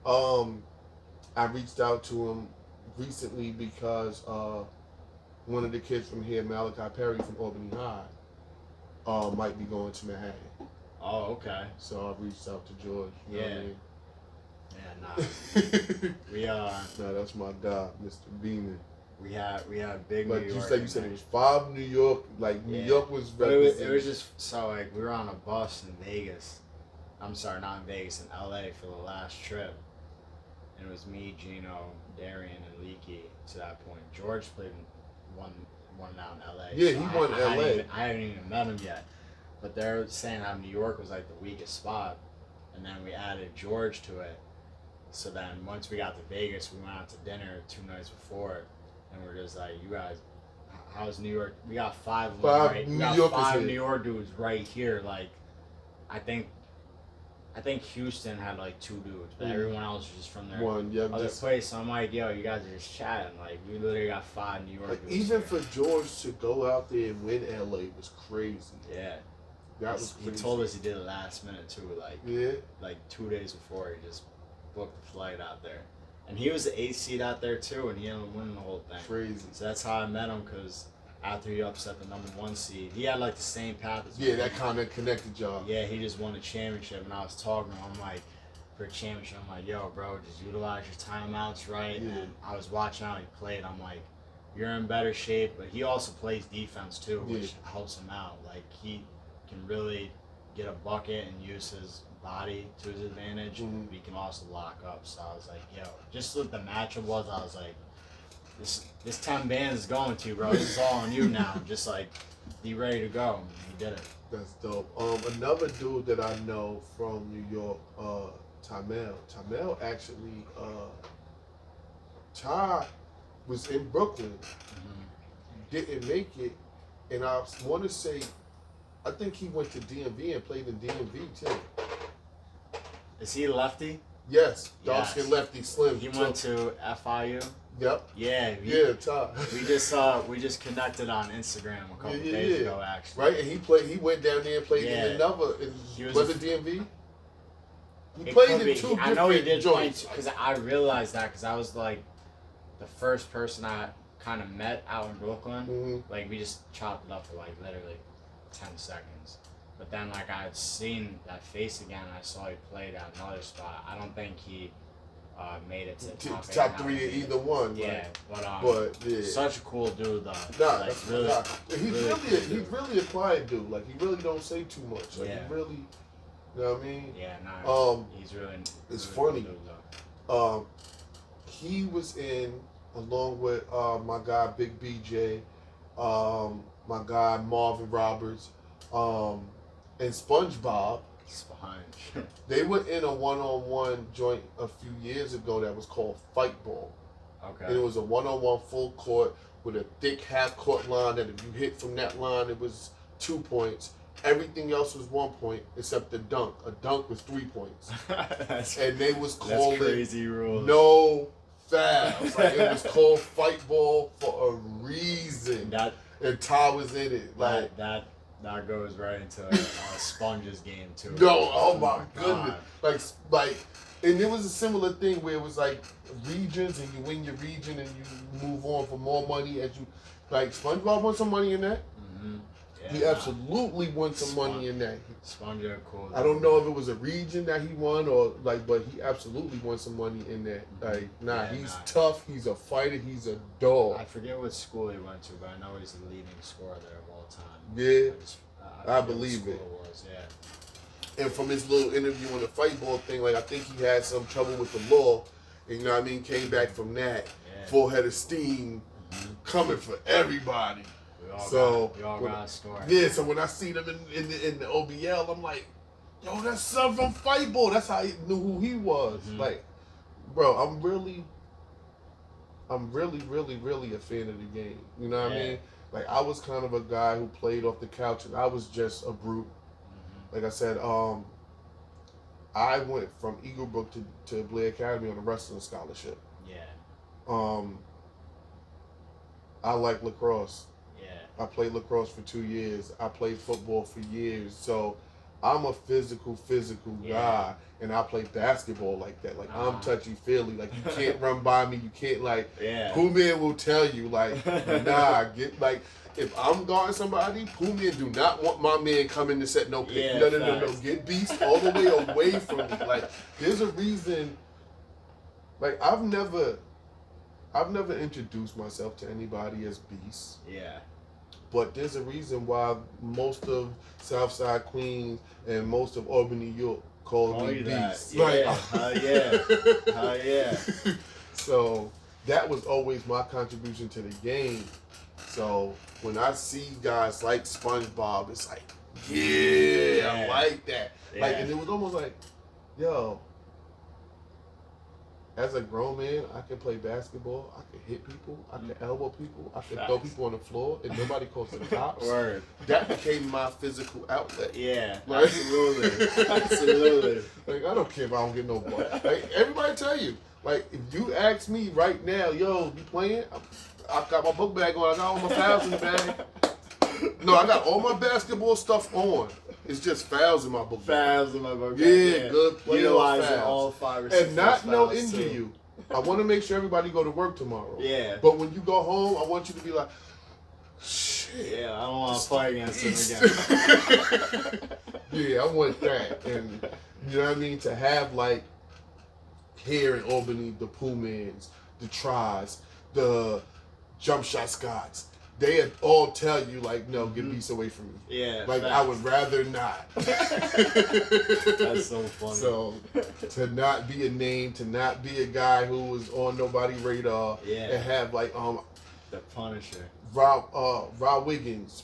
I reached out to him recently because one of the kids from here, Malachi Perry from Albany High, might be going to Manhattan. Oh, okay. So I reached out to George. You know what I mean? Yeah, nah. That's my guy, Mr. Beeman. We had big but New York. Like you said, it was 5 New York. Like New York was. But it was just so like we were on a bus in Vegas. I'm sorry, not in Vegas, in LA for the last trip. And it was me, Gino, Darian, and Leaky to that point. George played one down in LA. Yeah, so he won LA. I haven't even met him yet. But they're saying how New York was like the weakest spot. And then we added George to it. So then once we got to Vegas, we went out to dinner 2 nights before. And we're just like, you guys, how's New York? We got 5 of them, right? We got 5 New York dudes right here. Like, I think Houston had like 2 dudes, but everyone else was just from their other place. So I'm like, yo, you guys are just chatting. Like, we literally got 5 New York dudes. Even for George to go out there and win LA was crazy. Yeah. That was crazy. He told us he did it last minute too. Like 2 days before, he just booked the flight out there. And he was the 8th seed out there too, and he ended up winning the whole thing. Crazy. So that's how I met him, because after he upset the number 1 seed, he had like the same path as me. Yeah, that kind of connected y'all. Yeah, he just won the championship, and I was talking to him, I'm like, for a championship, I'm like, yo, bro, just utilize your timeouts right. Yeah. And I was watching how he played. I'm like, you're in better shape, but he also plays defense too, which helps him out. Like, he can really get a bucket and use his body to his advantage, but he can also lock up. So I was like, yo, just what the matchup was, I was like, this 10 bands is going to, bro. This is all on you now. Just like, be ready to go. And he did it. That's dope. Another dude that I know from New York, Tamel. Tamel actually, Ty was in Brooklyn, didn't make it, and I want to say, I think he went to DMV and played in DMV too. Is he lefty? Yes, dark skin lefty, slim. He went to FIU. Yep. Yeah. Ty. We just connected on Instagram a couple days ago, actually. Right, and he went down there and played in another. Was it DMV? He played in 2 different I know he did joints. Because I realized that because I was like the first person I kind of met out in Brooklyn. Like, we just chopped it up for like literally 10 seconds. But then, like, I had seen that face again. I saw he played at another spot. I don't think he made it to top 3 in either one. Yeah, right? but such a cool dude though. Nah, like, he's really a quiet dude. Like, he really don't say too much. Like, he really, you know what I mean? Yeah, nah. He's really. It's really funny. Cool He was in along with my guy Big BJ, my guy Marvin Roberts, and SpongeBob. Sponge. They were in a one-on-one joint a few years ago that was called Fight Ball. Okay. And it was a one-on-one full court with a thick half-court line that if you hit from that line, it was 2 points. Everything else was 1 point except the dunk. A dunk was 3 points. And they was calling crazy rules. No fouls. Like, it was called Fight Ball for a reason. And Ty was in it. Like that goes right into Sponge's game too. No, oh my goodness. Like, and it was a similar thing where it was like regions, and you win your region and you move on for more money as you. Like, SpongeBob won some money in that. Yeah, he absolutely won some money in that. Sponge cool. I don't know if it was a region that he won or like, but he absolutely won some money in that. Like, he's tough. He's a fighter. He's a dog. I forget what school he went to, but I know he's the leading scorer there of all time. Yeah, I believe it. And from his little interview on the Fight Ball thing, like, I think he had some trouble with the law. And, you know what I mean? Came back from that. Full head of steam, coming for everybody. We all got a story. Yeah, so when I see them in the OBL, I'm like, yo, that's son from Fight Ball. That's how I knew who he was. Like, bro, I'm really I'm really, really, really a fan of the game. You know what I Yeah. mean? Like I was kind of a guy who played off the couch, and I was just a brute. Like I said, I went from Eaglebrook to Blair Academy on a wrestling scholarship. Yeah. I like lacrosse. Yeah. I played lacrosse for 2 years. I played football for years. So I'm a physical guy, and I play basketball like that. Like I'm touchy feely. Like you can't run by me. You can't like. Yeah. Pooh Man will tell you like, nah, get like. If I'm guarding somebody, Pooh Man do not want my man coming to set no pick. Yeah, No. Get Beast all the way away from me. Like there's a reason. Like I've never introduced myself to anybody as Beast. Yeah. But there's a reason why most of Southside Queens and most of Albany, New York call me Beast. Yeah. Like, Hell yeah. Hell yeah. So that was always my contribution to the game. So when I see guys like SpongeBob, it's like, yeah. I like that. Yeah. Like, and it was almost like, yo, as a grown man, I can play basketball, I can hit people, I can elbow people, I can throw people on the floor, and nobody calls the cops. Word. That became my physical outlet. Yeah, Like, absolutely. Absolutely. Like, I don't care if I don't get no ball. Like, everybody tell you, like, if you ask me right now, yo, you playing? I got my book bag on, I got all my fouls in the bag. No, I got all my basketball stuff on. It's just fouls in my book bag. Fouls in my book. Yeah, good playoff Utilizing fouls. all 5 or 6 And not no fouls, into too. you. I want to make sure everybody go to work tomorrow. Yeah. But when you go home, I want you to be like, shit. Yeah, I don't want to play against him again. Yeah, I want that. And you know what I mean? To have like here in Albany, the Pooh Mans, the Tries, the Jump Shot Scots, they all tell you like, no, get Beast away from me. Yeah. Like facts. I would rather not. That's so funny. So to not be a name, to not be a guy who was on nobody's radar, Yeah. and have like The Punisher. Rob Wiggins,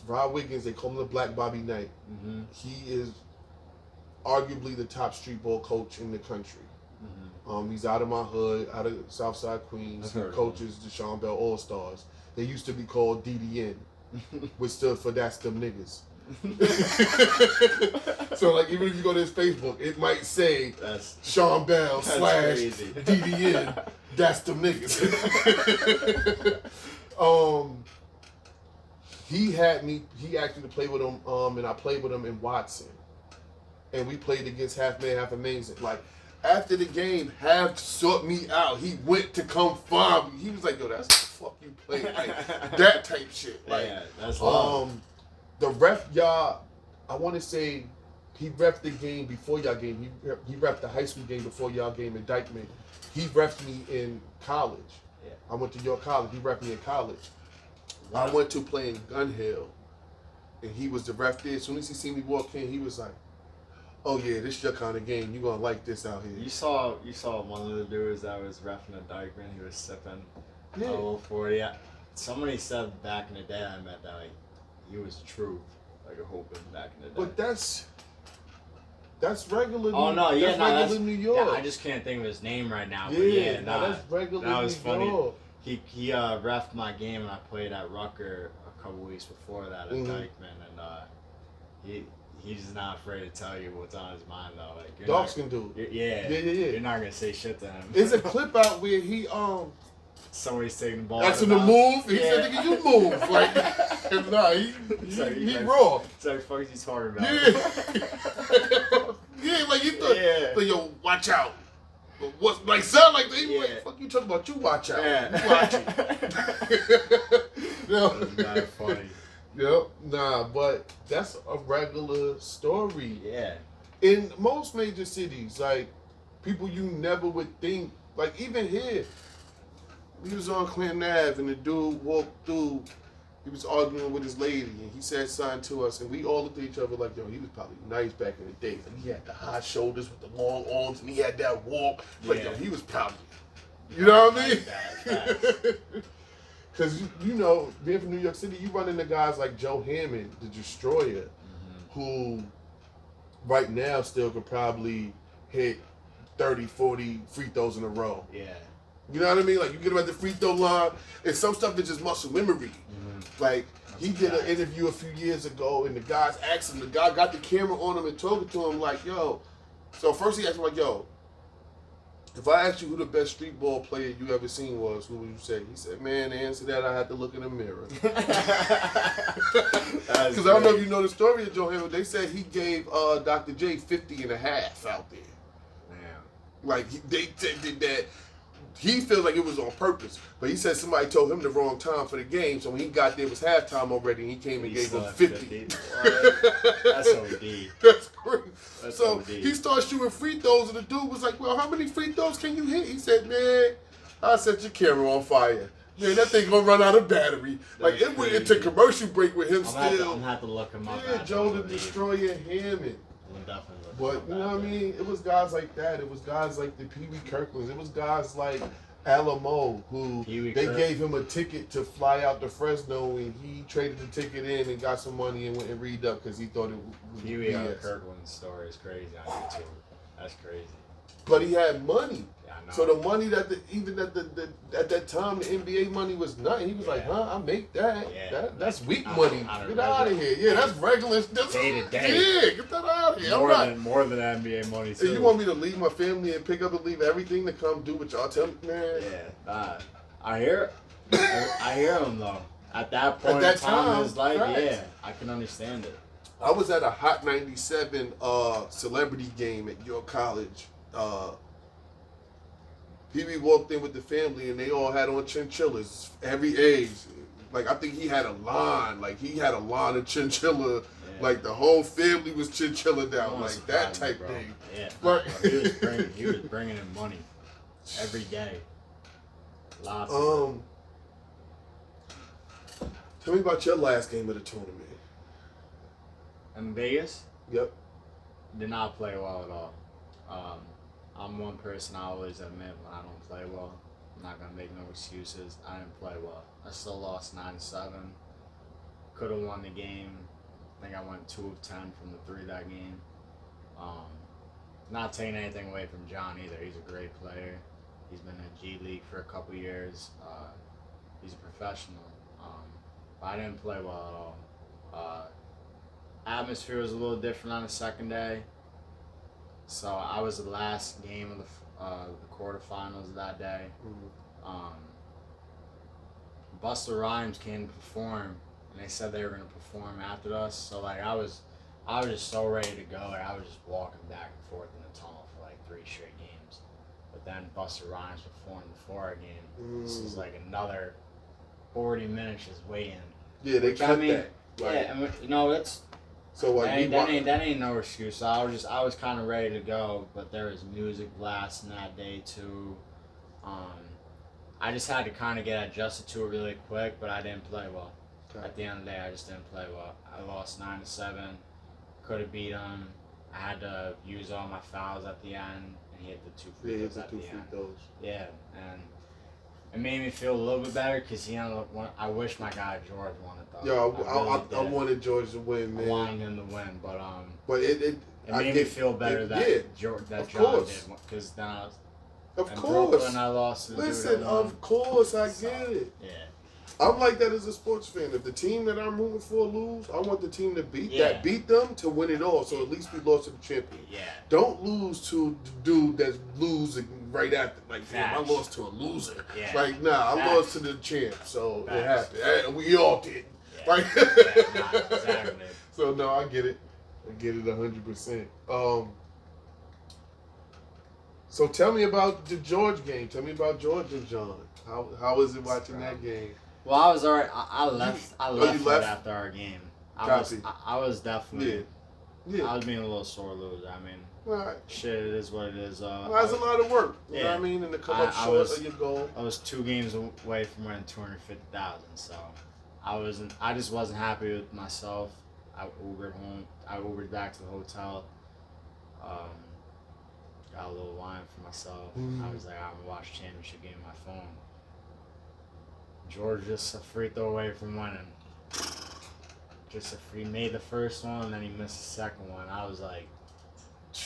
they call him the Black Bobby Knight. Mm-hmm. He is arguably the top street ball coach in the country. Mm-hmm. He's out of my hood, out of Southside Queens. I've He heard coaches the Sean Bell All Stars. They used to be called DDN, which stood for That's Them Niggas. So like even if you go to his Facebook, it might say That's Sean Bell / crazy. DDN. That's Them Niggas. He asked me to play with him, and I played with him in Watson. And we played against Half Man, Half Amazing. Like, after the game, Half sought me out. He went to come find me. He was like, yo, that's the fuck you playing. Like, that type shit. Like, yeah, that's love. the ref, y'all, I want to say, he reffed the game before y'all game. He reffed the high school game before y'all game in Dykeman. He reffed me in college. Yeah. I went to York College. He reffed me in college. I went to play in Gun Hill, and he was the ref there. As soon as he seen me walk in, he was like, "Oh yeah, this is your kind of game. You gonna like this out here." You saw one of the dudes that was reffing a Dykeman. He was sipping Yeah. a little 40. Yeah. Somebody said back in the day, I met that like he was truth, like a hooping back in the day. But that's regular. Oh no, yeah, that's no, regular that's New York. Yeah, I just can't think of his name right now. But Yeah, yeah, no, that's regular that was New funny. York. He reffed my game, and I played at Rucker a couple weeks before that at Dykeman, and he's just not afraid to tell you what's on his mind though. Like Dogs can do it. Yeah, Yeah. You're not gonna say shit to him. There's a clip out where he Somebody's taking the ball. asked him out to of move. He Yeah. said, "Nigga, you move." Like, nah, he raw. So what the fuck is he talking about? Yeah. Yeah, like you thought. Yeah. Like, yo, watch out. But what's like sound like they Yeah. like fuck you talking about? You watch out. Yeah. You watch it. No. That's not funny. Yep. Nah, but that's a regular story. Yeah. In most major cities, like people you never would think, like even here, we was on Clinton Ave and the dude walked through. He was arguing with his lady and he said something to us and we all looked at each other like, yo, he was probably nice back in the day. Like he had the high shoulders with the long arms and he had that walk. Like Yeah. yo, he was probably, you know what I mean? Facts. Because you know, being from New York City, you run into guys like Joe Hammond, the Destroyer, who right now still could probably hit 30, 40 free throws in a row. Yeah. You know what I mean? Like, you get him at the free throw line, and some stuff is just muscle memory. Like, he did an interview a few years ago, and the guy got the camera on him and talking to him like, yo. So first he asked him like, yo, if I asked you who the best street ball player you ever seen was, who would you say? He said, man, to answer that, I had to look in the mirror. Because I don't know if you know the story of Joe Hamilton. They said he gave Dr. J 50 and a half out there. Damn. Like, they did that. He feels like it was on purpose, but he said somebody told him the wrong time for the game, so when he got there, it was halftime already, and he came and gave him 50. That's OD. That's crazy. That's So OD. he started shooting free throws, and the dude was like, well, how many free throws can you hit? He said, man, I set your camera on fire. Man, that thing gonna run out of battery. Like, it went into commercial break with him I'm still. I'm gonna have to look him up. Yeah, Joe the Destroyer Hammond. But, you know what I mean? It was guys like that. It was guys like the Pee Wee Kirklands. It was guys like Alamo, who they gave him a ticket to fly out to Fresno, and he traded the ticket in and got some money and went and read up because he thought it was Pee Wee Kirkland's story is crazy on YouTube. That's crazy. But he had money. Yeah, I know. So the money that at that time the NBA money was nothing. He was like, I make that. Yeah. That's weak money. Get out of here. Yeah, that's regular. That's day to day. Yeah, get that out of here. More than NBA money. Too. You want me to leave my family and pick up and leave everything to come do what y'all tell me, man? Yeah, I hear him though. At that point in time, in his life, yeah, I can understand it. I was at a Hot 97 celebrity game at your college. Pee Wee walked in with the family, and they all had on chinchillas, every age. Like, I think he had a line. Like, he had a line of chinchilla. Yeah. Like, the whole family was chinchilla down. Like, that type thing. Yeah. Like, he was bringing in money every day. Lots of money. Tell me about your last game of the tournament. In Vegas? Yep. Did not play well at all. I'm one person I always admit when I don't play well. I'm not gonna make no excuses. I didn't play well. I still lost 9-7. Could have won the game. I think I went 2 of 10 from the 3 that game. Not taking anything away from John either. He's a great player. He's been in G League for a couple years. He's a professional. But I didn't play well at all. Atmosphere was a little different on the second day. So I was the last game of the quarterfinals that day. Busta Rhymes came to perform, and they said they were gonna perform after us. So like I was just so ready to go, and I was just walking back and forth in the tunnel for like 3 straight games. But then Busta Rhymes performed before our game. This is like another 40 minutes just waiting. Yeah, they cut that. Yeah, I mean, you know that's. So that ain't no excuse. So I was kind of ready to go, but there was music blasting that day too. I just had to kind of get adjusted to it really quick, but I didn't play well. Okay. At the end of the day, I just didn't play well. I lost 9-7. Could have beat him. I had to use all my fouls at the end, and he hit the 2 free throws at the end. Yeah, and it made me feel a little bit better because I wish my guy George won it though. Yo, I wanted George to win, man. I wanted him to win, but it made me feel better that John did, because then I was. Of course. Brooklyn, I lost to Listen, of course, I get it. Yeah. I'm like that as a sports fan. If the team that I'm rooting for lose, I want the team to beat them to win it all. So at least we lost to the champion. Yeah. Don't lose to the dude that's losing right after. Like, damn, I lost to a loser. Yeah. Like, nah, I lost to the champ. So it happened. We all did. Yeah. Like, exactly. So no, I get it. I get it 100%. So tell me about the George game. Tell me about George and John. How was it watching that game? Well, I was alright. I left right after our game. I was definitely. Yeah. I was being a little sore loser. I mean, shit, it is what it is. That's a lot of work. You know what I mean? And to come up short of your goal. I was 2 games away from winning $250,000. So I just wasn't happy with myself. I Ubered home. I Ubered back to the hotel. Got a little wine for myself. I was like, I'm gonna watch championship game on my phone. George just a free throw away from winning. He made the first one, and then he missed the second one. I was like,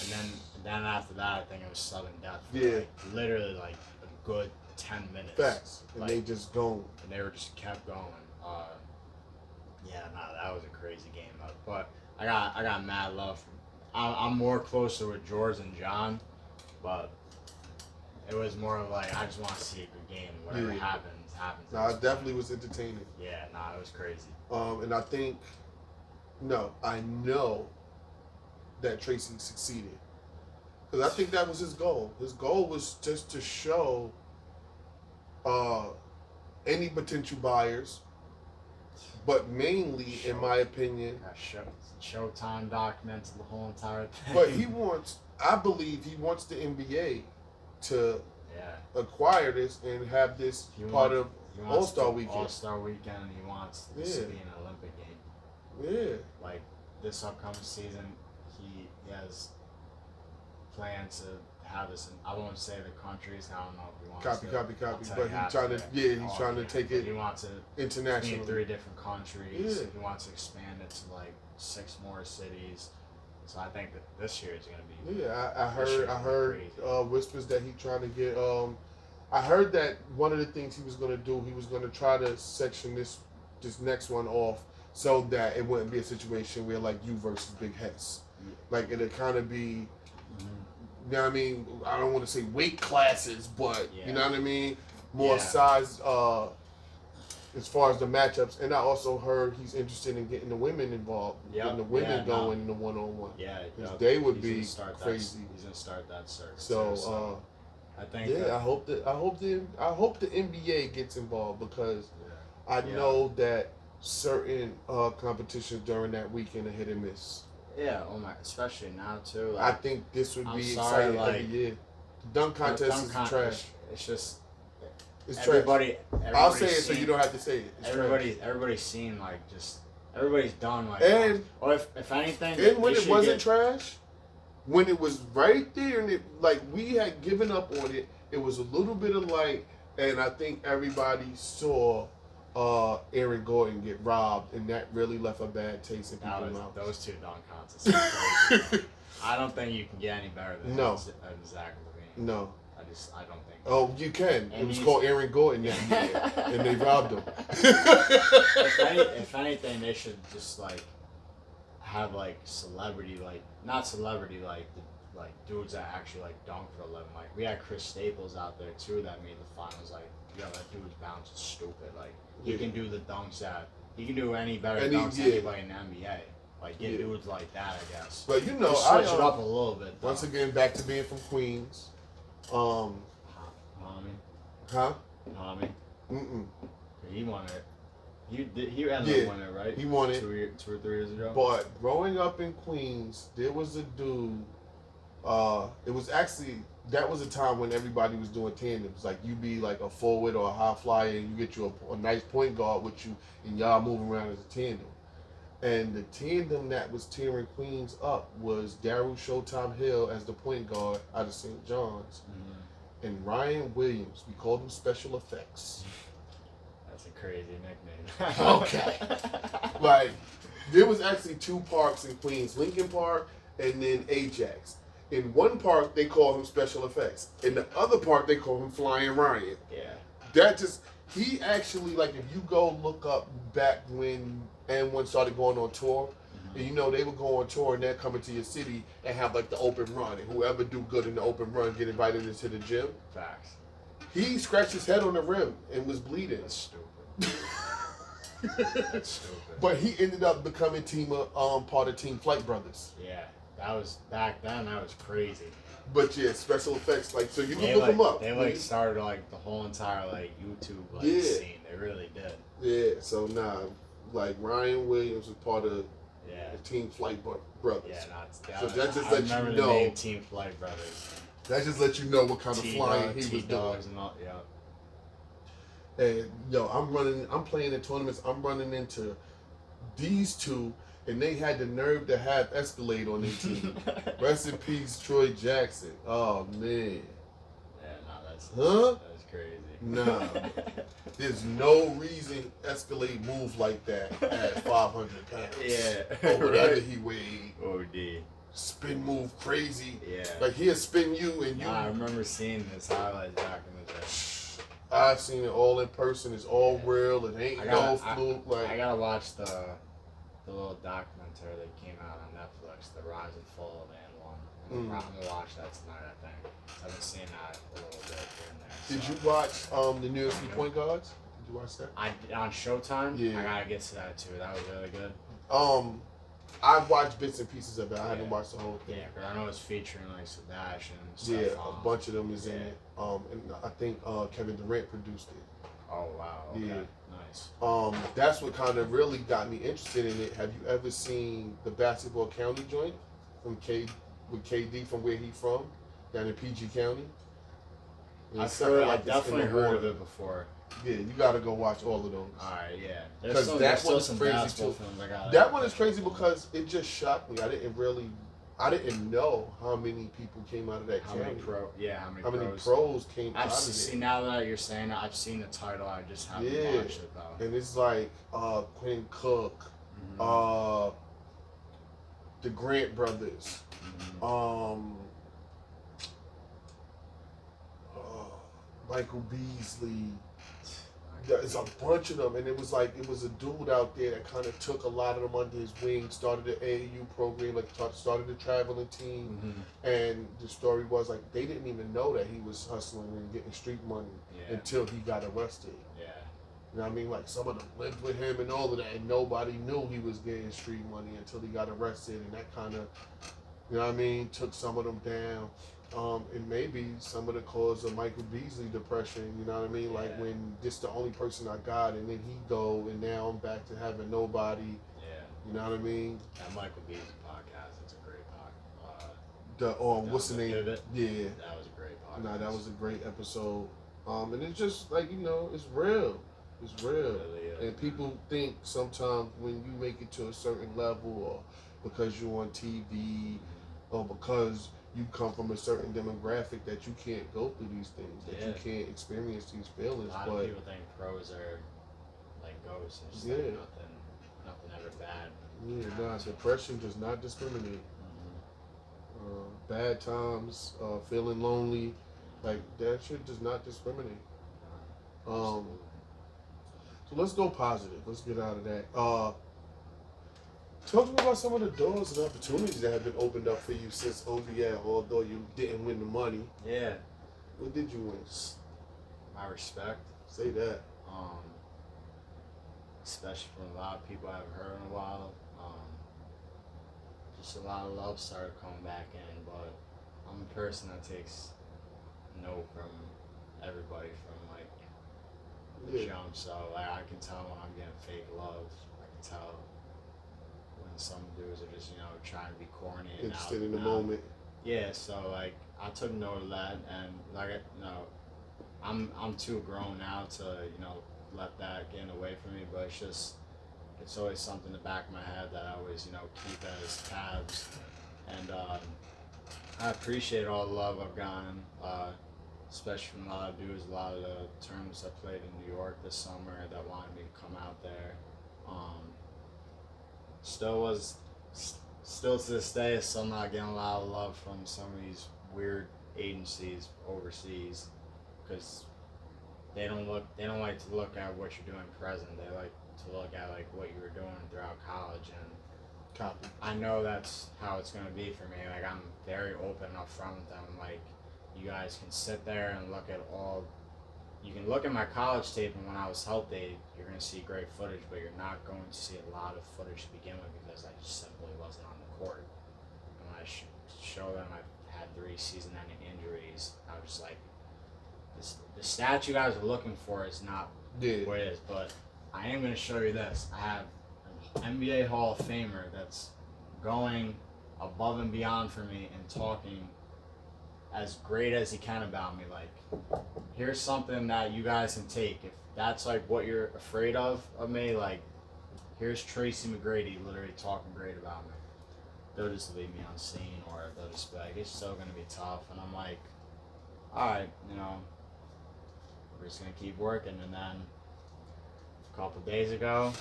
and then after that, I think it was sudden death. For literally like a good like 10 minutes. Facts. And like, they just gone. And they were just kept going. Yeah, no, that was a crazy game. But I got mad love. I'm more closer with George and John, but it was more of like I just want to see a good game. Whatever happens. Nah, it definitely was entertaining. Yeah, nah, it was crazy. And I think, I know that Tracy succeeded. Because I think that was his goal. His goal was just to show any potential buyers, but mainly, in my opinion, Showtime documents the whole entire thing. But I believe he wants the NBA to acquire this and have this part of All-Star Weekend. All-Star Weekend, he wants this to be an Olympic game. Yeah. Like, this upcoming season, he has plans to have this in, I won't say the countries, I don't know if he wants copy. But he's trying to take it he wants it internationally. In 3 different countries. Yeah. He wants to expand it to like 6 more cities. So I think that this year is going to be. Yeah, I heard whispers that he trying to get. I heard that one of the things he was going to do, he was going to try to section this next one off so that it wouldn't be a situation where like you versus Big Hess. Yeah. Like it'd kind of be. You know what I mean? I don't want to say weight classes, but you know what I mean? More size as far as the matchups. And I also heard he's interested in getting the women involved, getting the women going in the one-on-one. Yeah, they would be crazy. He's gonna start that circuit. So, I think. Yeah, I hope the NBA gets involved because I know that certain competitions during that weekend are hit and miss. Yeah, especially now too. Like, I think this would be exciting every year. The dunk contest is trash. It's just it's everybody. I'll say it so you don't have to say it. It's everybody's seen like just everybody's done like. And or if anything, and when it wasn't trash, when it was right there and it like we had given up on it, it was a little bit of light, and I think everybody saw. Aaron Gordon get robbed, and that really left a bad taste in people's mouths. Those 2 dunk contests. I don't think you can get any better than Zach Levine. No. I don't think. Oh, you can. It was called Aaron Gordon that year, and they robbed him. If anything, they should just like have like celebrity, like not celebrity, like dudes that actually like dunk for a living. Like we had Chris Staples out there too that made the finals. Like, yo, that dude's bounce is stupid. Like he can do the dunks he can do any better dunks than anybody in the NBA. Like get dudes like that, I guess. But switch it up a little bit. Though. Once again, back to being from Queens. Mommy. Huh? Mommy. He won it. He ended up winning it, right? He won it 2 or 3 years ago. But growing up in Queens, there was a dude. It was actually that was a time when everybody was doing tandems. Like you be like a forward or a high flyer, and you get you a nice point guard with you, and y'all move around as a tandem. And the tandem that was tearing Queens up was Daryl Showtime Hill as the point guard out of St. John's, and Ryan Williams. We called him Special Effects. That's a crazy nickname. Okay. Like there was actually 2 parks in Queens, Lincoln Park and then Ajax. In one park, they call him Special Effects. In the other park, they call him Flying Ryan. Yeah. He actually, like, if you go look up back when N1 started going on tour, and they would go on tour and they'd come into your city and have, like, the open run. And whoever do good in the open run get invited into the gym. Facts. He scratched his head on the rim and was bleeding. That's stupid. That's stupid. But he ended up becoming part of Team Flight Brothers. Yeah. That was back then. That was crazy. But yeah, Special Effects, like so you can look them up. They started like the whole entire like YouTube scene. They really did. Yeah. So like Ryan Williams was part of the Team Flight Brothers. Yeah, so that just I let remember you the know. name Team Flight Brothers. That just let you know what kind of flying he was doing. And all, And I'm playing in tournaments. I'm running into these 2. And they had the nerve to have Escalade on their team. Rest in peace, Troy Jackson. Oh, man. Yeah, that's crazy. Nah. There's no reason Escalade moved like that at 500 pounds. Yeah. Or whatever he weighed. OD. Spin move crazy. Yeah. Like he'll spin you and you. I remember seeing his highlights back in the day. I've seen it all in person. It's all real. It ain't no fluke. I gotta watch the little documentary that came out on Netflix, The Rise and Fall of Man One. I'm gonna watch that tonight. I think I've been seeing that a little bit here and there. Did you watch the New York City Point Guards? Did you watch that? On Showtime. Yeah. I gotta get to that too. That was really good. I've watched bits and pieces of it. I haven't watched the whole thing. Yeah, because I know it's featuring like Sedash and stuff. Yeah, a bunch of them is in it. And I think Kevin Durant produced it. Oh wow. Okay. Yeah. Nice. That's what kind of really got me interested in it. Have you ever seen the Basketball County joint with KD from where he from down in PG County? I've definitely heard of it before. Yeah, you gotta go watch all of those. Alright, yeah. Because that one is crazy too. That one is crazy for. because it just shocked me. I didn't know how many people came out of that county. How many pros came out of it. See, now that you're saying it, I've seen the title. I just haven't watched it though. And it's like Quinn Cook, the Grant brothers, Michael Beasley. There's a bunch of them, and it was a dude out there that kind of took a lot of them under his wing, started the AAU program, started the traveling team, and the story was like they didn't even know that he was hustling and getting street money until he got arrested. Yeah. You know what I mean? Like some of them lived with him and all of that, and nobody knew he was getting street money until he got arrested, and that kind of, you know what I mean, took some of them down. And maybe some of the cause of Michael Beasley depression, you know what I mean? Like when this the only person I got, and then he go, and now I'm back to having nobody. Yeah. You know what I mean? That Michael Beasley podcast, it's a great podcast. What's the name? Pivot? Yeah. That was a great podcast. Nah, that was a great episode. And it's just like, you know, it's real. It's real. Really, and people think sometimes when you make it to a certain level, or because you're on TV, or because you come from a certain demographic, that you can't go through these things, that you can't experience these feelings. A lot of people think pros are like ghosts. It's just like nothing ever bad. Yeah, nah, depression does not discriminate. Bad times, feeling lonely, like that shit does not discriminate. So let's go positive. Let's get out of that. Talk to me about some of the doors and opportunities that have been opened up for you since OBL, although you didn't win the money. Yeah. What did you win? My respect. Say that. Especially from a lot of people I haven't heard in a while. Just a lot of love started coming back in, but I'm a person that takes no from everybody from like the jump, so like, I can tell when I'm getting fake love. I can tell when some dudes are just, you know, trying to be corny and interested in the moment. Yeah, so like I took note of that, and like, you know, I'm too grown now to, you know, let that get away from me, but it's always something in the back of my head that I always, you know, keep as tabs. And I appreciate all the love I've gotten, especially from a lot of dudes, a lot of the tournaments I played in New York this summer that wanted me to come out there. Still to this day, still not getting a lot of love from some of these weird agencies overseas, because they don't like to look at what you're doing present. They like to look at like what you were doing throughout college, and copy. I know that's how it's gonna be for me. Like I'm very open up front with them. Like you guys can sit there and look at you can look at my college tape, and when I was healthy, you're gonna see great footage, but you're not going to see a lot of footage to begin with because I just simply wasn't on the court. And when I show them I've had 3 season-ending injuries, I was just like, the stat you guys are looking for is not what it is, but I am going to show you this. I have an NBA Hall of Famer that's going above and beyond for me and talking as great as he can about me. Like, here's something that you guys can take. If that's like what you're afraid of me, like, here's Tracy McGrady literally talking great about me. They'll just leave me unseen, or they'll just be like, it's still going to be tough. And I'm like, all right, you know, we're just going to keep working. And then a couple days ago,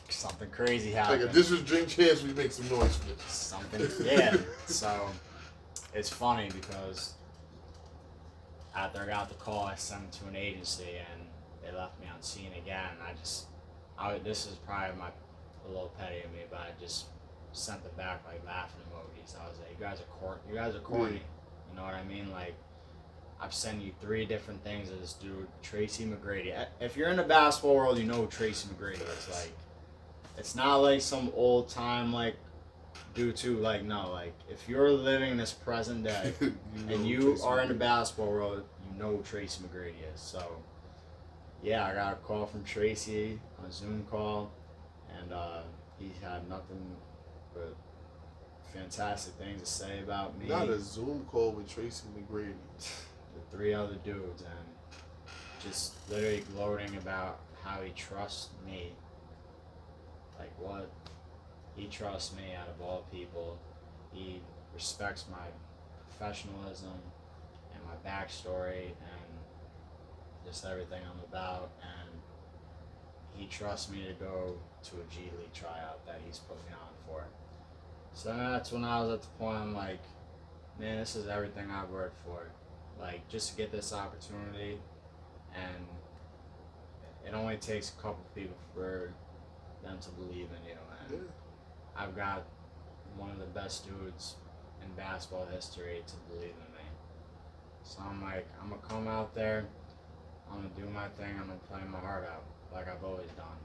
something crazy happened. Like if this was Drink Champs, we make some noise for this. Something, yeah. So it's funny because after I got the call, I sent it to an agency, and they left me on scene again. This is probably a little petty of me, but I just sent it back like laughing emojis. I was like, you guys are corny. You know what I mean? Like, I've sent you 3 different things of this dude, Tracy McGrady. If you're in the basketball world, you know who Tracy McGrady is. Like, it's not like some old time like dude too. Like, no, like if you're living this present day and you are in the basketball world, you know who Tracy McGrady is. So yeah, I got a call from Tracy on a Zoom call, and he had nothing but fantastic things to say about me. Not a Zoom call with Tracy McGrady. The 3 other dudes, and just literally gloating about how he trusts me. Like, what? He trusts me out of all people. He respects my professionalism and my backstory and just everything I'm about, and he trusts me to go to a G League tryout that he's put me on for. So that's when I was at the point, I'm like, man, this is everything I've worked for. Like, just to get this opportunity, and it only takes a couple people for them to believe in you, and I've got one of the best dudes in basketball history to believe in me. So I'm like, I'm gonna come out there, I'm gonna do my thing, I'm gonna play my heart out, like I've always done.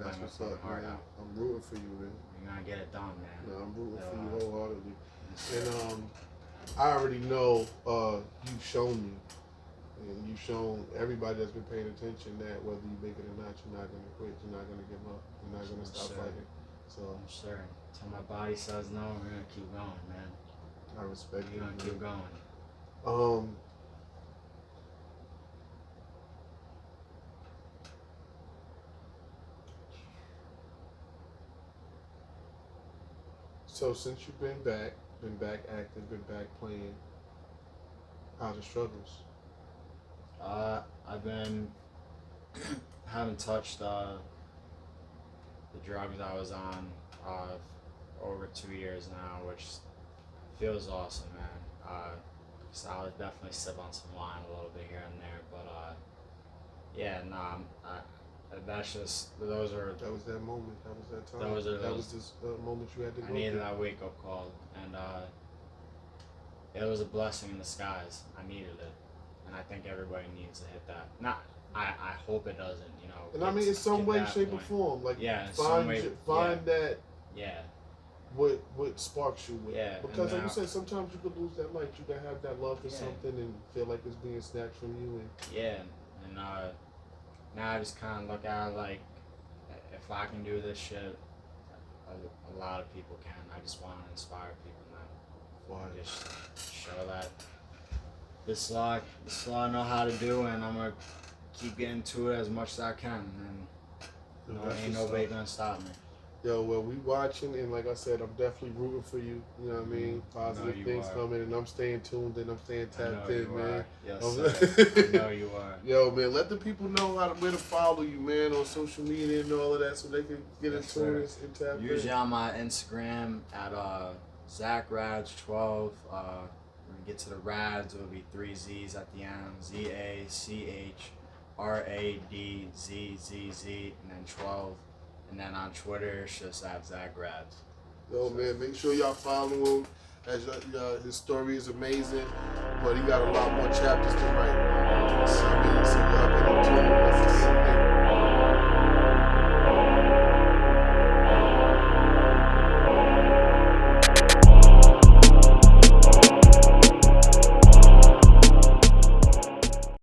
That's what's up, man. I'm rooting for you, man. You're gonna get it done, man. No, I'm rooting for you wholeheartedly. And I already know you've shown me, and you've shown everybody that's been paying attention that whether you make it or not, you're not gonna quit, you're not gonna give up, you're not gonna stop fighting. So I'm sure. Until my body says no, we're gonna keep going, man. I respect you. We're gonna keep going. So since you've been back active, been back playing, how's the struggles? I've been haven't touched the drugs I was on over 2 years now, which feels awesome, man. So I would definitely sip on some wine a little bit here and there, but yeah, no, that's just That was that moment. That was that time. That was this moment you had to go. I needed that wake up call, and it was a blessing in disguise. I needed it, and I think everybody needs to hit that. I hope it doesn't, you know. And I mean, in some way, shape, or form, like find that. Yeah. What sparks you with? Yeah. Because like you said, sometimes you could lose that light. You can have that love for something and feel like it's being snatched from you. And and now I just kind of look at it like, if I can do this shit, a lot of people can. I just want to inspire people now. Why? Just show that this law I know how to do, and I'm gonna keep getting to it as much as I can, and ain't nobody gonna stop me. Yo, well, we watching, and like I said, I'm definitely rooting for you. You know what I mean? Positive things coming, and I'm staying tuned, and I'm staying tapped in, man. Yes, sir. I know you are. Yo, man, let the people know where to follow you, man, on social media and all of that, so they can get in tune and tap in. Usually on my Instagram at Zach Radz 12. When we get to the Radz, it'll be 3 Z's at the end. ZACHRADZZZ, and then 12. And then on Twitter, it's just at Zach Radz. Yo, man, make sure y'all follow him. As his story is amazing, but he got a lot more chapters to write.